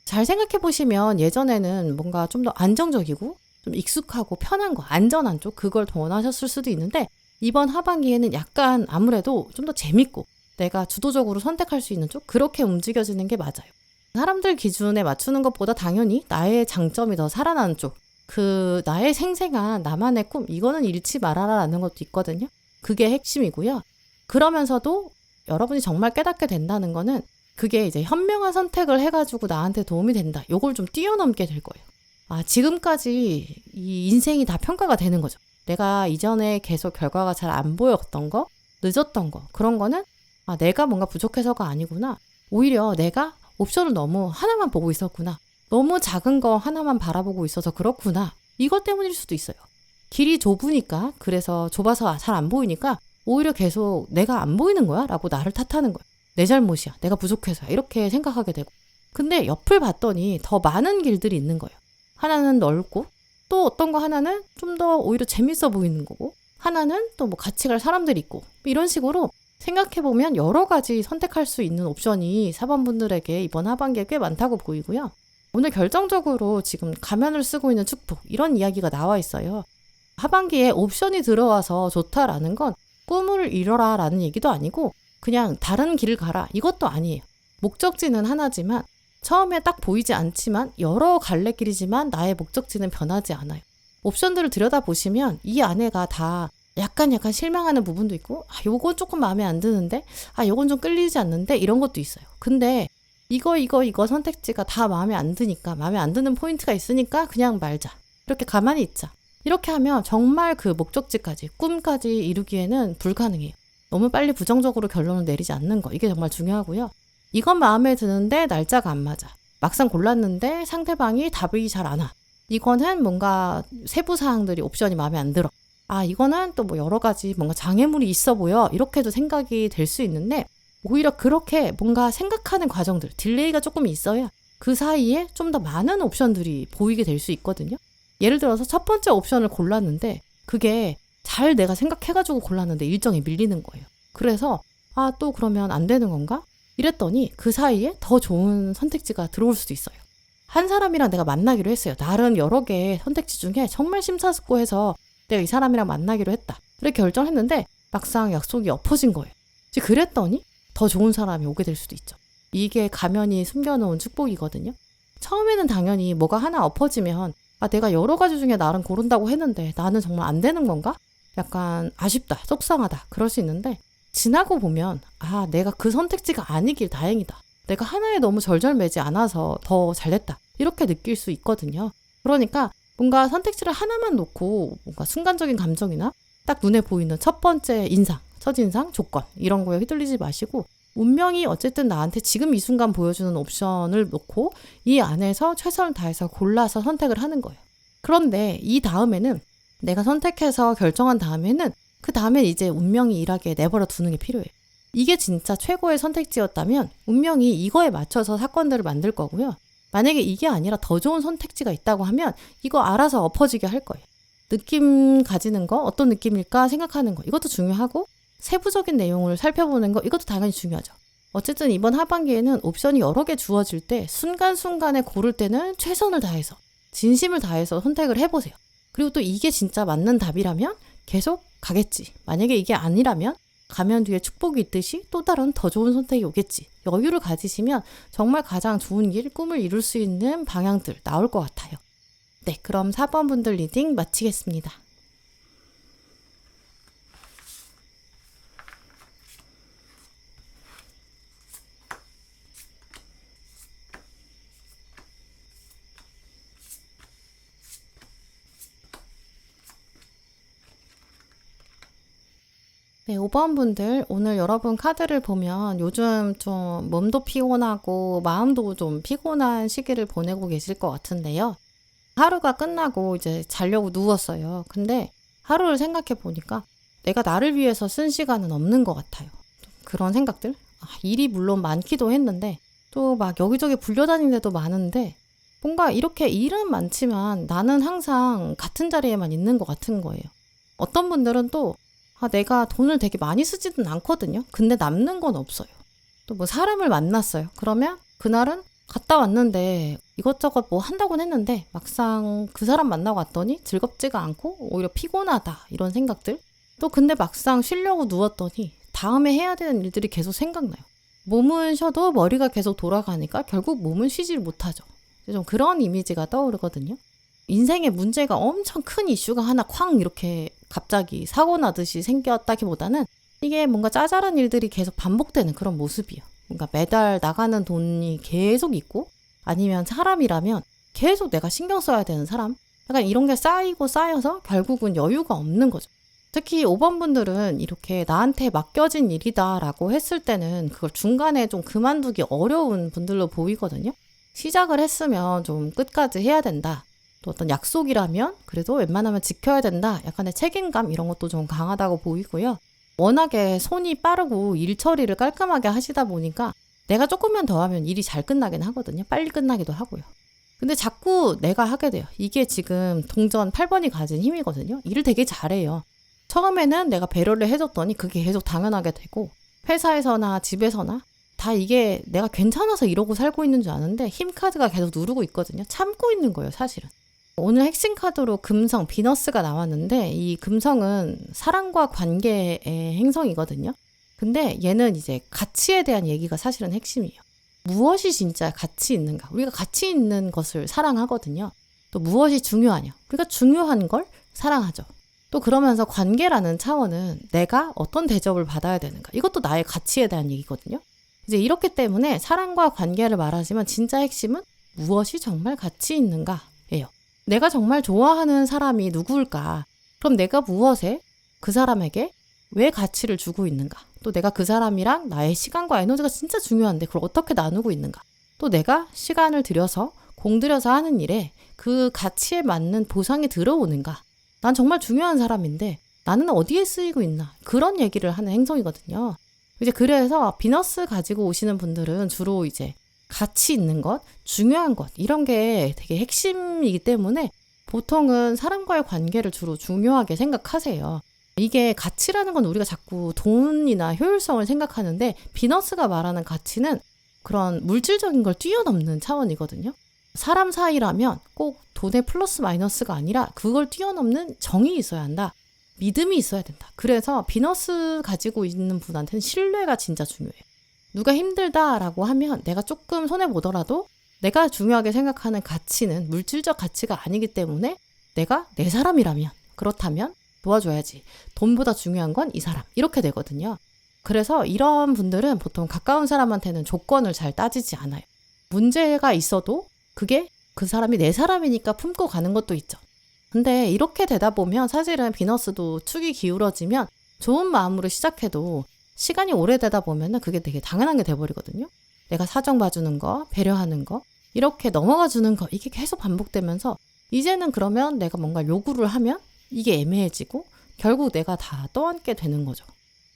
잘 생각해 보시면 예전에는 뭔가 좀 더 안정적이고 좀 익숙하고 편한 거, 안전한 쪽 그걸 더 원하셨을 수도 있는데 이번 하반기에는 약간 아무래도 좀 더 재밌고 내가 주도적으로 선택할 수 있는 쪽 그렇게 움직여지는 게 맞아요. 사람들 기준에 맞추는 것보다 당연히 나의 장점이 더 살아나는 쪽, 그 나의 생생한 나만의 꿈 이거는 잃지 말아라라는 것도 있거든요. 그게 핵심이고요. 그러면서도 여러분이 정말 깨닫게 된다는 거는 그게 이제 현명한 선택을 해가지고 나한테 도움이 된다. 요걸 좀 뛰어넘게 될 거예요. 지금까지 이 인생이 다 평가가 되는 거죠. 내가 이전에 계속 결과가 잘 안 보였던 거, 늦었던 거, 그런 거는 내가 뭔가 부족해서가 아니구나. 오히려 내가 옵션을 너무 하나만 보고 있었구나. 너무 작은 거 하나만 바라보고 있어서 그렇구나. 이것 때문일 수도 있어요. 길이 좁으니까, 그래서 좁아서 잘 안 보이니까 오히려 계속 내가 안 보이는 거야? 라고 나를 탓하는 거야. 내 잘못이야. 내가 부족해서야. 이렇게 생각하게 되고. 근데 옆을 봤더니 더 많은 길들이 있는 거예요. 하나는 넓고 또 어떤 거 하나는 좀 더 오히려 재밌어 보이는 거고 하나는 또 뭐 같이 갈 사람들이 있고 이런 식으로 생각해보면 여러 가지 선택할 수 있는 옵션이 4번 분들에게 이번 하반기에 꽤 많다고 보이고요. 오늘 결정적으로 지금 가면을 쓰고 있는 축복 이런 이야기가 나와 있어요. 하반기에 옵션이 들어와서 좋다라는 건 꿈을 이뤄라 라는 얘기도 아니고 그냥 다른 길을 가라 이것도 아니에요. 목적지는 하나지만 처음에 딱 보이지 않지만 여러 갈래길이지만 나의 목적지는 변하지 않아요. 옵션들을 들여다보시면 이 안에가 다 약간 실망하는 부분도 있고 요건 조금 마음에 안 드는데 요건 좀 끌리지 않는데 이런 것도 있어요. 근데 이거 선택지가 다 마음에 안 드니까 마음에 안 드는 포인트가 있으니까 그냥 말자. 이렇게 가만히 있자. 이렇게 하면 정말 그 목적지까지 꿈까지 이루기에는 불가능해요. 너무 빨리 부정적으로 결론을 내리지 않는 거 이게 정말 중요하고요. 이건 마음에 드는데 날짜가 안 맞아. 막상 골랐는데 상대방이 답이 잘 안 와. 이거는 뭔가 세부 사항들이 옵션이 마음에 안 들어. 이거는 또 뭐 여러 가지 뭔가 장애물이 있어 보여. 이렇게도 생각이 될 수 있는데 오히려 그렇게 뭔가 생각하는 과정들, 딜레이가 조금 있어야 그 사이에 좀 더 많은 옵션들이 보이게 될 수 있거든요. 예를 들어서 첫 번째 옵션을 골랐는데 그게 잘 내가 생각해가지고 골랐는데 일정이 밀리는 거예요. 그래서 또 그러면 안 되는 건가? 이랬더니 그 사이에 더 좋은 선택지가 들어올 수도 있어요. 한 사람이랑 내가 만나기로 했어요. 다른 여러 개의 선택지 중에 정말 심사숙고해서 내가 이 사람이랑 만나기로 했다. 이렇게 결정했는데 막상 약속이 엎어진 거예요. 그랬더니 더 좋은 사람이 오게 될 수도 있죠. 이게 가면이 숨겨놓은 축복이거든요. 처음에는 당연히 뭐가 하나 엎어지면 내가 여러 가지 중에 나름 고른다고 했는데 나는 정말 안 되는 건가? 약간 아쉽다, 속상하다 그럴 수 있는데 지나고 보면 내가 그 선택지가 아니길 다행이다. 내가 하나에 너무 절절매지 않아서 더 잘됐다. 이렇게 느낄 수 있거든요. 그러니까 뭔가 선택지를 하나만 놓고 뭔가 순간적인 감정이나 딱 눈에 보이는 첫 번째 인상, 첫인상, 조건 이런 거에 휘둘리지 마시고 운명이 어쨌든 나한테 지금 이 순간 보여주는 옵션을 놓고 이 안에서 최선을 다해서 골라서 선택을 하는 거예요. 그런데 이 다음에는 내가 선택해서 결정한 다음에는 그 다음엔 이제 운명이 일하게 내버려 두는 게 필요해요. 이게 진짜 최고의 선택지였다면 운명이 이거에 맞춰서 사건들을 만들 거고요. 만약에 이게 아니라 더 좋은 선택지가 있다고 하면 이거 알아서 엎어지게 할 거예요. 느낌 가지는 거 어떤 느낌일까 생각하는 거 이것도 중요하고 세부적인 내용을 살펴보는 거 이것도 당연히 중요하죠. 어쨌든 이번 하반기에는 옵션이 여러 개 주어질 때 순간순간에 고를 때는 최선을 다해서 진심을 다해서 선택을 해보세요. 그리고 또 이게 진짜 맞는 답이라면 계속 가겠지. 만약에 이게 아니라면 가면 뒤에 축복이 있듯이 또 다른 더 좋은 선택이 오겠지. 여유를 가지시면 정말 가장 좋은 길, 꿈을 이룰 수 있는 방향들 나올 것 같아요. 네, 그럼 4번 분들 리딩 마치겠습니다. 네, 5번 분들 오늘 여러분 카드를 보면 요즘 좀 몸도 피곤하고 마음도 좀 피곤한 시기를 보내고 계실 것 같은데요. 하루가 끝나고 이제 자려고 누웠어요. 근데 하루를 생각해 보니까 내가 나를 위해서 쓴 시간은 없는 것 같아요. 그런 생각들? 일이 물론 많기도 했는데 또 막 여기저기 불려다니는 데도 많은데 뭔가 이렇게 일은 많지만 나는 항상 같은 자리에만 있는 것 같은 거예요. 어떤 분들은 또 내가 돈을 되게 많이 쓰지는 않거든요. 근데 남는 건 없어요. 또 뭐 사람을 만났어요. 그러면 그날은 갔다 왔는데 이것저것 뭐 한다고는 했는데 막상 그 사람 만나고 왔더니 즐겁지가 않고 오히려 피곤하다 이런 생각들. 또 근데 막상 쉬려고 누웠더니 다음에 해야 되는 일들이 계속 생각나요. 몸은 쉬어도 머리가 계속 돌아가니까 결국 몸은 쉬질 못하죠. 좀 그런 이미지가 떠오르거든요. 인생에 문제가 엄청 큰 이슈가 하나 쾅 이렇게 갑자기 사고 나듯이 생겼다기보다는 이게 뭔가 짜잘한 일들이 계속 반복되는 그런 모습이에요. 뭔가 매달 나가는 돈이 계속 있고 아니면 사람이라면 계속 내가 신경 써야 되는 사람 약간 이런 게 쌓이고 쌓여서 결국은 여유가 없는 거죠. 특히 5번 분들은 이렇게 나한테 맡겨진 일이다라고 했을 때는 그걸 중간에 좀 그만두기 어려운 분들로 보이거든요. 시작을 했으면 좀 끝까지 해야 된다. 또 어떤 약속이라면 그래도 웬만하면 지켜야 된다. 약간의 책임감 이런 것도 좀 강하다고 보이고요. 워낙에 손이 빠르고 일 처리를 깔끔하게 하시다 보니까 내가 조금만 더 하면 일이 잘 끝나긴 하거든요. 빨리 끝나기도 하고요. 근데 자꾸 내가 하게 돼요. 이게 지금 동전 8번이 가진 힘이거든요. 일을 되게 잘해요. 처음에는 내가 배려를 해줬더니 그게 계속 당연하게 되고 회사에서나 집에서나 다 이게 내가 괜찮아서 이러고 살고 있는 줄 아는데 힘카드가 계속 누르고 있거든요. 참고 있는 거예요, 사실은. 오늘 핵심 카드로 금성, 비너스가 나왔는데 이 금성은 사랑과 관계의 행성이거든요. 근데 얘는 이제 가치에 대한 얘기가 사실은 핵심이에요. 무엇이 진짜 가치 있는가? 우리가 가치 있는 것을 사랑하거든요. 또 무엇이 중요하냐? 우리가 중요한 걸 사랑하죠. 또 그러면서 관계라는 차원은 내가 어떤 대접을 받아야 되는가? 이것도 나의 가치에 대한 얘기거든요. 이제 이렇기 때문에 사랑과 관계를 말하지만 진짜 핵심은 무엇이 정말 가치 있는가예요. 내가 정말 좋아하는 사람이 누구일까? 그럼 내가 무엇에 그 사람에게 왜 가치를 주고 있는가? 또 내가 그 사람이랑 나의 시간과 에너지가 진짜 중요한데 그걸 어떻게 나누고 있는가? 또 내가 시간을 들여서 공들여서 하는 일에 그 가치에 맞는 보상이 들어오는가? 난 정말 중요한 사람인데 나는 어디에 쓰이고 있나? 그런 얘기를 하는 행성이거든요. 이제 그래서 비너스 가지고 오시는 분들은 주로 이제 가치 있는 것, 중요한 것 이런 게 되게 핵심이기 때문에 보통은 사람과의 관계를 주로 중요하게 생각하세요. 이게 가치라는 건 우리가 자꾸 돈이나 효율성을 생각하는데 비너스가 말하는 가치는 그런 물질적인 걸 뛰어넘는 차원이거든요. 사람 사이라면 꼭 돈의 플러스 마이너스가 아니라 그걸 뛰어넘는 정이 있어야 한다. 믿음이 있어야 된다. 그래서 비너스 가지고 있는 분한테는 신뢰가 진짜 중요해요. 누가 힘들다라고 하면 내가 조금 손해보더라도 내가 중요하게 생각하는 가치는 물질적 가치가 아니기 때문에 내가 내 사람이라면 그렇다면 도와줘야지. 돈보다 중요한 건 이 사람. 이렇게 되거든요. 그래서 이런 분들은 보통 가까운 사람한테는 조건을 잘 따지지 않아요. 문제가 있어도 그게 그 사람이 내 사람이니까 품고 가는 것도 있죠. 근데 이렇게 되다 보면 사실은 비너스도 축이 기울어지면 좋은 마음으로 시작해도 시간이 오래되다 보면은 그게 되게 당연한 게 돼버리거든요. 내가 사정 봐주는 거, 배려하는 거, 이렇게 넘어가 주는 거 이게 계속 반복되면서 이제는 그러면 내가 뭔가 요구를 하면 이게 애매해지고 결국 내가 다 떠안게 되는 거죠.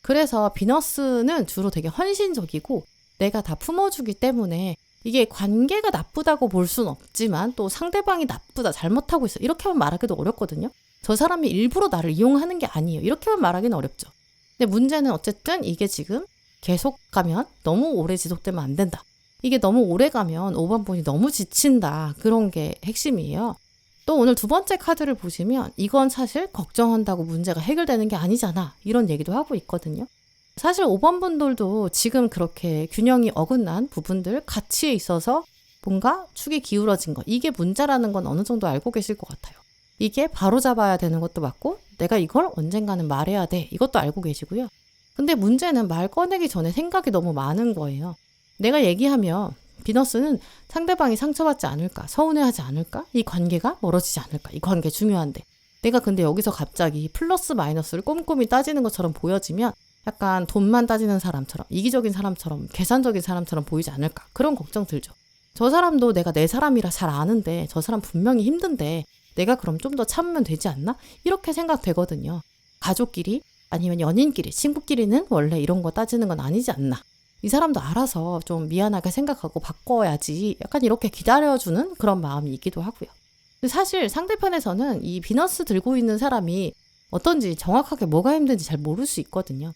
그래서 비너스는 주로 되게 헌신적이고 내가 다 품어주기 때문에 이게 관계가 나쁘다고 볼 수는 없지만 또 상대방이 나쁘다, 잘못하고 있어 이렇게만 말하기도 어렵거든요. 저 사람이 일부러 나를 이용하는 게 아니에요. 이렇게만 말하기는 어렵죠. 근데 문제는 어쨌든 이게 지금 계속 가면 너무 오래 지속되면 안 된다. 이게 너무 오래 가면 5번 분이 너무 지친다. 그런 게 핵심이에요. 또 오늘 두 번째 카드를 보시면 이건 사실 걱정한다고 문제가 해결되는 게 아니잖아. 이런 얘기도 하고 있거든요. 사실 5번 분들도 지금 그렇게 균형이 어긋난 부분들, 가치에 있어서 뭔가 축이 기울어진 거, 이게 문제라는 건 어느 정도 알고 계실 것 같아요. 이게 바로잡아야 되는 것도 맞고 내가 이걸 언젠가는 말해야 돼, 이것도 알고 계시고요. 근데 문제는 말 꺼내기 전에 생각이 너무 많은 거예요. 내가 얘기하면 비너스는 상대방이 상처받지 않을까, 서운해하지 않을까, 이 관계가 멀어지지 않을까, 이 관계 중요한데 내가 근데 여기서 갑자기 플러스 마이너스를 꼼꼼히 따지는 것처럼 보여지면 약간 돈만 따지는 사람처럼, 이기적인 사람처럼, 계산적인 사람처럼 보이지 않을까, 그런 걱정 들죠. 저 사람도 내가 내 사람이라 잘 아는데 저 사람 분명히 힘든데 내가 그럼 좀 더 참으면 되지 않나? 이렇게 생각되거든요. 가족끼리 아니면 연인끼리, 친구끼리는 원래 이런 거 따지는 건 아니지 않나? 이 사람도 알아서 좀 미안하게 생각하고 바꿔야지, 약간 이렇게 기다려주는 그런 마음이 있기도 하고요. 근데 사실 상대편에서는 이 비너스 들고 있는 사람이 어떤지, 정확하게 뭐가 힘든지 잘 모를 수 있거든요.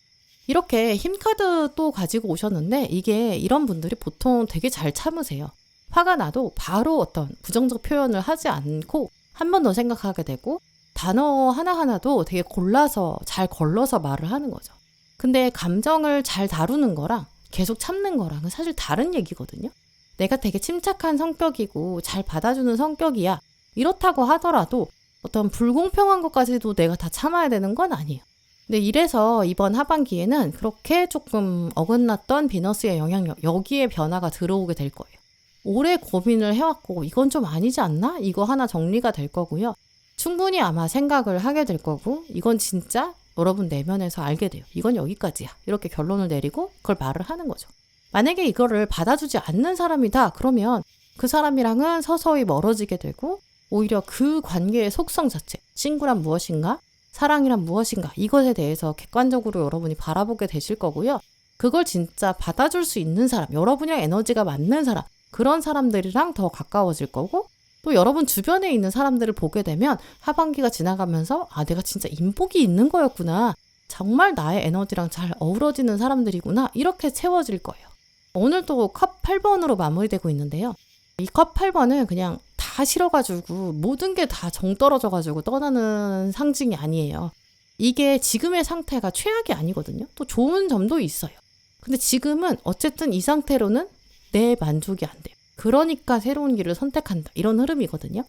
이렇게 힘카드 또 가지고 오셨는데 이게 이런 분들이 보통 되게 잘 참으세요. 화가 나도 바로 어떤 부정적 표현을 하지 않고 한 번 더 생각하게 되고 단어 하나하나도 되게 골라서 잘 걸러서 말을 하는 거죠. 근데 감정을 잘 다루는 거랑 계속 참는 거랑은 사실 다른 얘기거든요. 내가 되게 침착한 성격이고 잘 받아주는 성격이야, 이렇다고 하더라도 어떤 불공평한 것까지도 내가 다 참아야 되는 건 아니에요. 근데 이래서 이번 하반기에는 그렇게 조금 어긋났던 비너스의 영향력, 여기에 변화가 들어오게 될 거예요. 오래 고민을 해왔고 이건 좀 아니지 않나? 이거 하나 정리가 될 거고요. 충분히 아마 생각을 하게 될 거고 이건 진짜 여러분 내면에서 알게 돼요. 이건 여기까지야. 이렇게 결론을 내리고 그걸 말을 하는 거죠. 만약에 이거를 받아주지 않는 사람이다 그러면 그 사람이랑은 서서히 멀어지게 되고 오히려 그 관계의 속성 자체, 친구란 무엇인가? 사랑이란 무엇인가? 이것에 대해서 객관적으로 여러분이 바라보게 되실 거고요. 그걸 진짜 받아줄 수 있는 사람, 여러분이랑 에너지가 맞는 사람, 그런 사람들이랑 더 가까워질 거고 또 여러분 주변에 있는 사람들을 보게 되면 하반기가 지나가면서 아, 내가 진짜 인복이 있는 거였구나. 정말 나의 에너지랑 잘 어우러지는 사람들이구나. 이렇게 채워질 거예요. 오늘 또 컵 8번으로 마무리되고 있는데요. 이 컵 8번은 그냥 다 싫어가지고 모든 게 다 정 떨어져가지고 떠나는 상징이 아니에요. 이게 지금의 상태가 최악이 아니거든요. 또 좋은 점도 있어요. 근데 지금은 어쨌든 이 상태로는 내 만족이 안 돼요. 그러니까 새로운 길을 선택한다. 이런 흐름이거든요.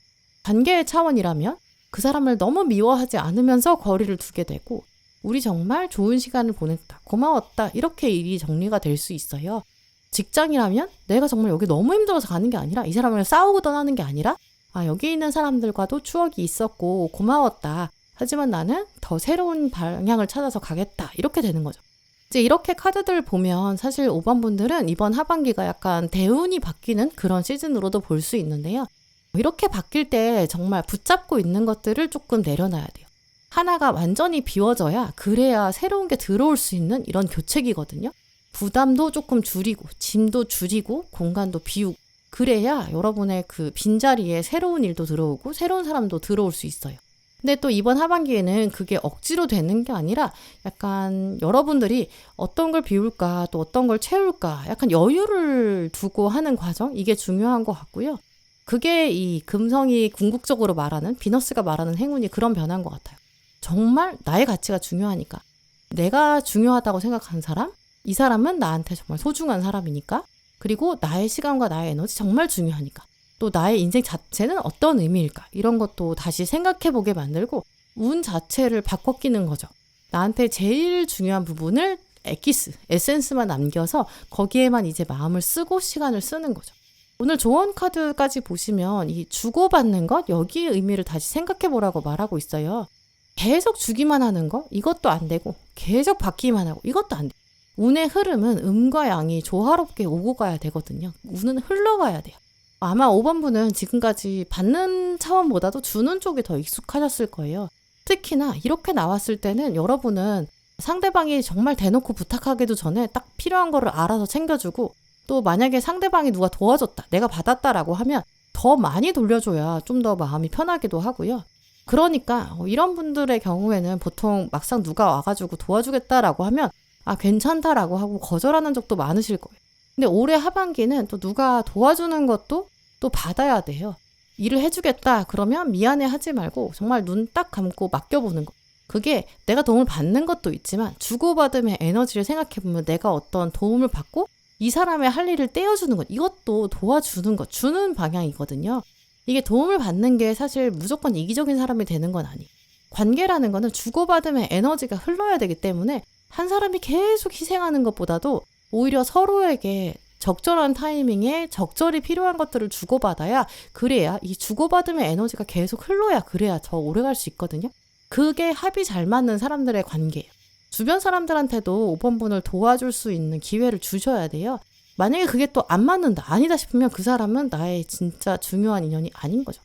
관계의 차원이라면 그 사람을 너무 미워하지 않으면서 거리를 두게 되고 우리 정말 좋은 시간을 보냈다. 고마웠다. 이렇게 일이 정리가 될 수 있어요. 직장이라면 내가 정말 여기 너무 힘들어서 가는 게 아니라 이 사람을 싸우고 떠나는 게 아니라 아, 여기 있는 사람들과도 추억이 있었고 고마웠다. 하지만 나는 더 새로운 방향을 찾아서 가겠다. 이렇게 되는 거죠. 이제 이렇게 카드들 보면 사실 5번 분들은 이번 하반기가 약간 대운이 바뀌는 그런 시즌으로도 볼 수 있는데요. 이렇게 바뀔 때 정말 붙잡고 있는 것들을 조금 내려놔야 돼요. 하나가 완전히 비워져야 그래야 새로운 게 들어올 수 있는 이런 교책이거든요. 부담도 조금 줄이고 짐도 줄이고 공간도 비우고 그래야 여러분의 그 빈자리에 새로운 일도 들어오고 새로운 사람도 들어올 수 있어요. 근데 또 이번 하반기에는 그게 억지로 되는 게 아니라 약간 여러분들이 어떤 걸 비울까 또 어떤 걸 채울까 약간 여유를 두고 하는 과정, 이게 중요한 것 같고요. 그게 이 금성이 궁극적으로 말하는, 비너스가 말하는 행운이 그런 변화인 것 같아요. 정말 나의 가치가 중요하니까, 내가 중요하다고 생각하는 사람, 이 사람은 나한테 정말 소중한 사람이니까, 그리고 나의 시간과 나의 에너지 정말 중요하니까, 또 나의 인생 자체는 어떤 의미일까, 이런 것도 다시 생각해보게 만들고 운 자체를 바꿔 끼는 거죠. 나한테 제일 중요한 부분을 에센스만 남겨서 거기에만 이제 마음을 쓰고 시간을 쓰는 거죠. 오늘 조언 카드까지 보시면 이 주고받는 것, 여기의 의미를 다시 생각해보라고 말하고 있어요. 계속 주기만 하는 거, 이것도 안 되고 계속 받기만 하고 이것도 안 돼. 운의 흐름은 음과 양이 조화롭게 오고 가야 되거든요. 운은 흘러가야 돼요. 아마 5번 분은 지금까지 받는 차원보다도 주는 쪽이 더 익숙하셨을 거예요. 특히나 이렇게 나왔을 때는 여러분은 상대방이 정말 대놓고 부탁하기도 전에 딱 필요한 거를 알아서 챙겨주고, 또 만약에 상대방이 누가 도와줬다, 내가 받았다라고 하면 더 많이 돌려줘야 좀 더 마음이 편하기도 하고요. 그러니까 이런 분들의 경우에는 보통 막상 누가 와가지고 도와주겠다라고 하면 아, 괜찮다라고 하고 거절하는 적도 많으실 거예요. 근데 올해 하반기는 또 누가 도와주는 것도 또 받아야 돼요. 일을 해주겠다 그러면 미안해 하지 말고 정말 눈 딱 감고 맡겨보는 거. 그게 내가 도움을 받는 것도 있지만 주고받음의 에너지를 생각해보면 내가 어떤 도움을 받고 이 사람의 할 일을 떼어주는 것, 이것도 도와주는 것, 주는 방향이거든요. 이게 도움을 받는 게 사실 무조건 이기적인 사람이 되는 건 아니에요. 관계라는 거는 주고받음의 에너지가 흘러야 되기 때문에 한 사람이 계속 희생하는 것보다도 오히려 서로에게 적절한 타이밍에 적절히 필요한 것들을 주고받아야, 그래야 이 주고받음의 에너지가 계속 흘러야 그래야 더 오래 갈 수 있거든요. 그게 합이 잘 맞는 사람들의 관계예요. 주변 사람들한테도 5번분을 도와줄 수 있는 기회를 주셔야 돼요. 만약에 그게 또 안 맞는다, 아니다 싶으면 그 사람은 나의 진짜 중요한 인연이 아닌 거죠.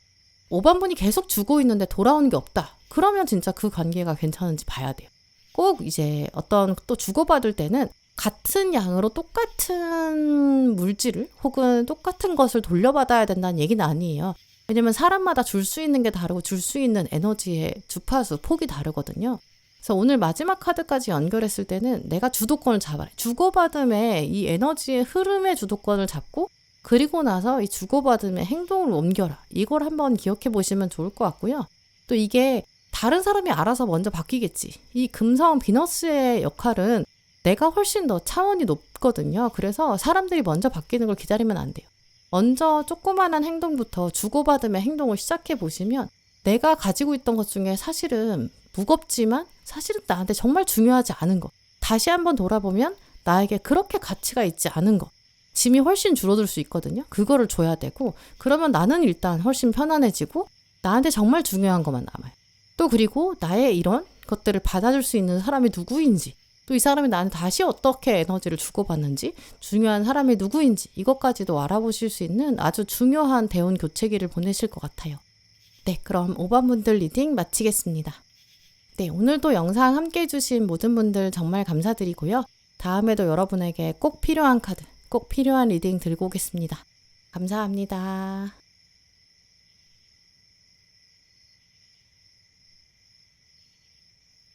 5번분이 계속 주고 있는데 돌아오는 게 없다. 그러면 진짜 그 관계가 괜찮은지 봐야 돼요. 꼭 이제 어떤 또 주고받을 때는 같은 양으로 똑같은 물질을 혹은 똑같은 것을 돌려받아야 된다는 얘기는 아니에요. 왜냐면 사람마다 줄 수 있는 게 다르고 줄 수 있는 에너지의 주파수, 폭이 다르거든요. 그래서 오늘 마지막 카드까지 연결했을 때는 내가 주도권을 잡아라. 주고받음의 이 에너지의 흐름의 주도권을 잡고 그리고 나서 이 주고받음의 행동을 옮겨라. 이걸 한번 기억해 보시면 좋을 것 같고요. 또 이게 다른 사람이 알아서 먼저 바뀌겠지. 이 금성 비너스의 역할은 내가 훨씬 더 차원이 높거든요. 그래서 사람들이 먼저 바뀌는 걸 기다리면 안 돼요. 먼저 조그마한 행동부터 주고받음의 행동을 시작해 보시면 내가 가지고 있던 것 중에 사실은 무겁지만 사실은 나한테 정말 중요하지 않은 것, 다시 한번 돌아보면 나에게 그렇게 가치가 있지 않은 것, 짐이 훨씬 줄어들 수 있거든요. 그거를 줘야 되고, 그러면 나는 일단 훨씬 편안해지고 나한테 정말 중요한 것만 남아요. 또 그리고 나의 이런 것들을 받아줄 수 있는 사람이 누구인지, 또 이 사람이 나한테 다시 어떻게 에너지를 주고받는지, 중요한 사람이 누구인지 이것까지도 알아보실 수 있는 아주 중요한 대운 교체기를 보내실 것 같아요. 네, 그럼 5번분들 리딩 마치겠습니다. 네, 오늘도 영상 함께 해주신 모든 분들 정말 감사드리고요. 다음에도 여러분에게 꼭 필요한 카드, 꼭 필요한 리딩 들고 오겠습니다. 감사합니다.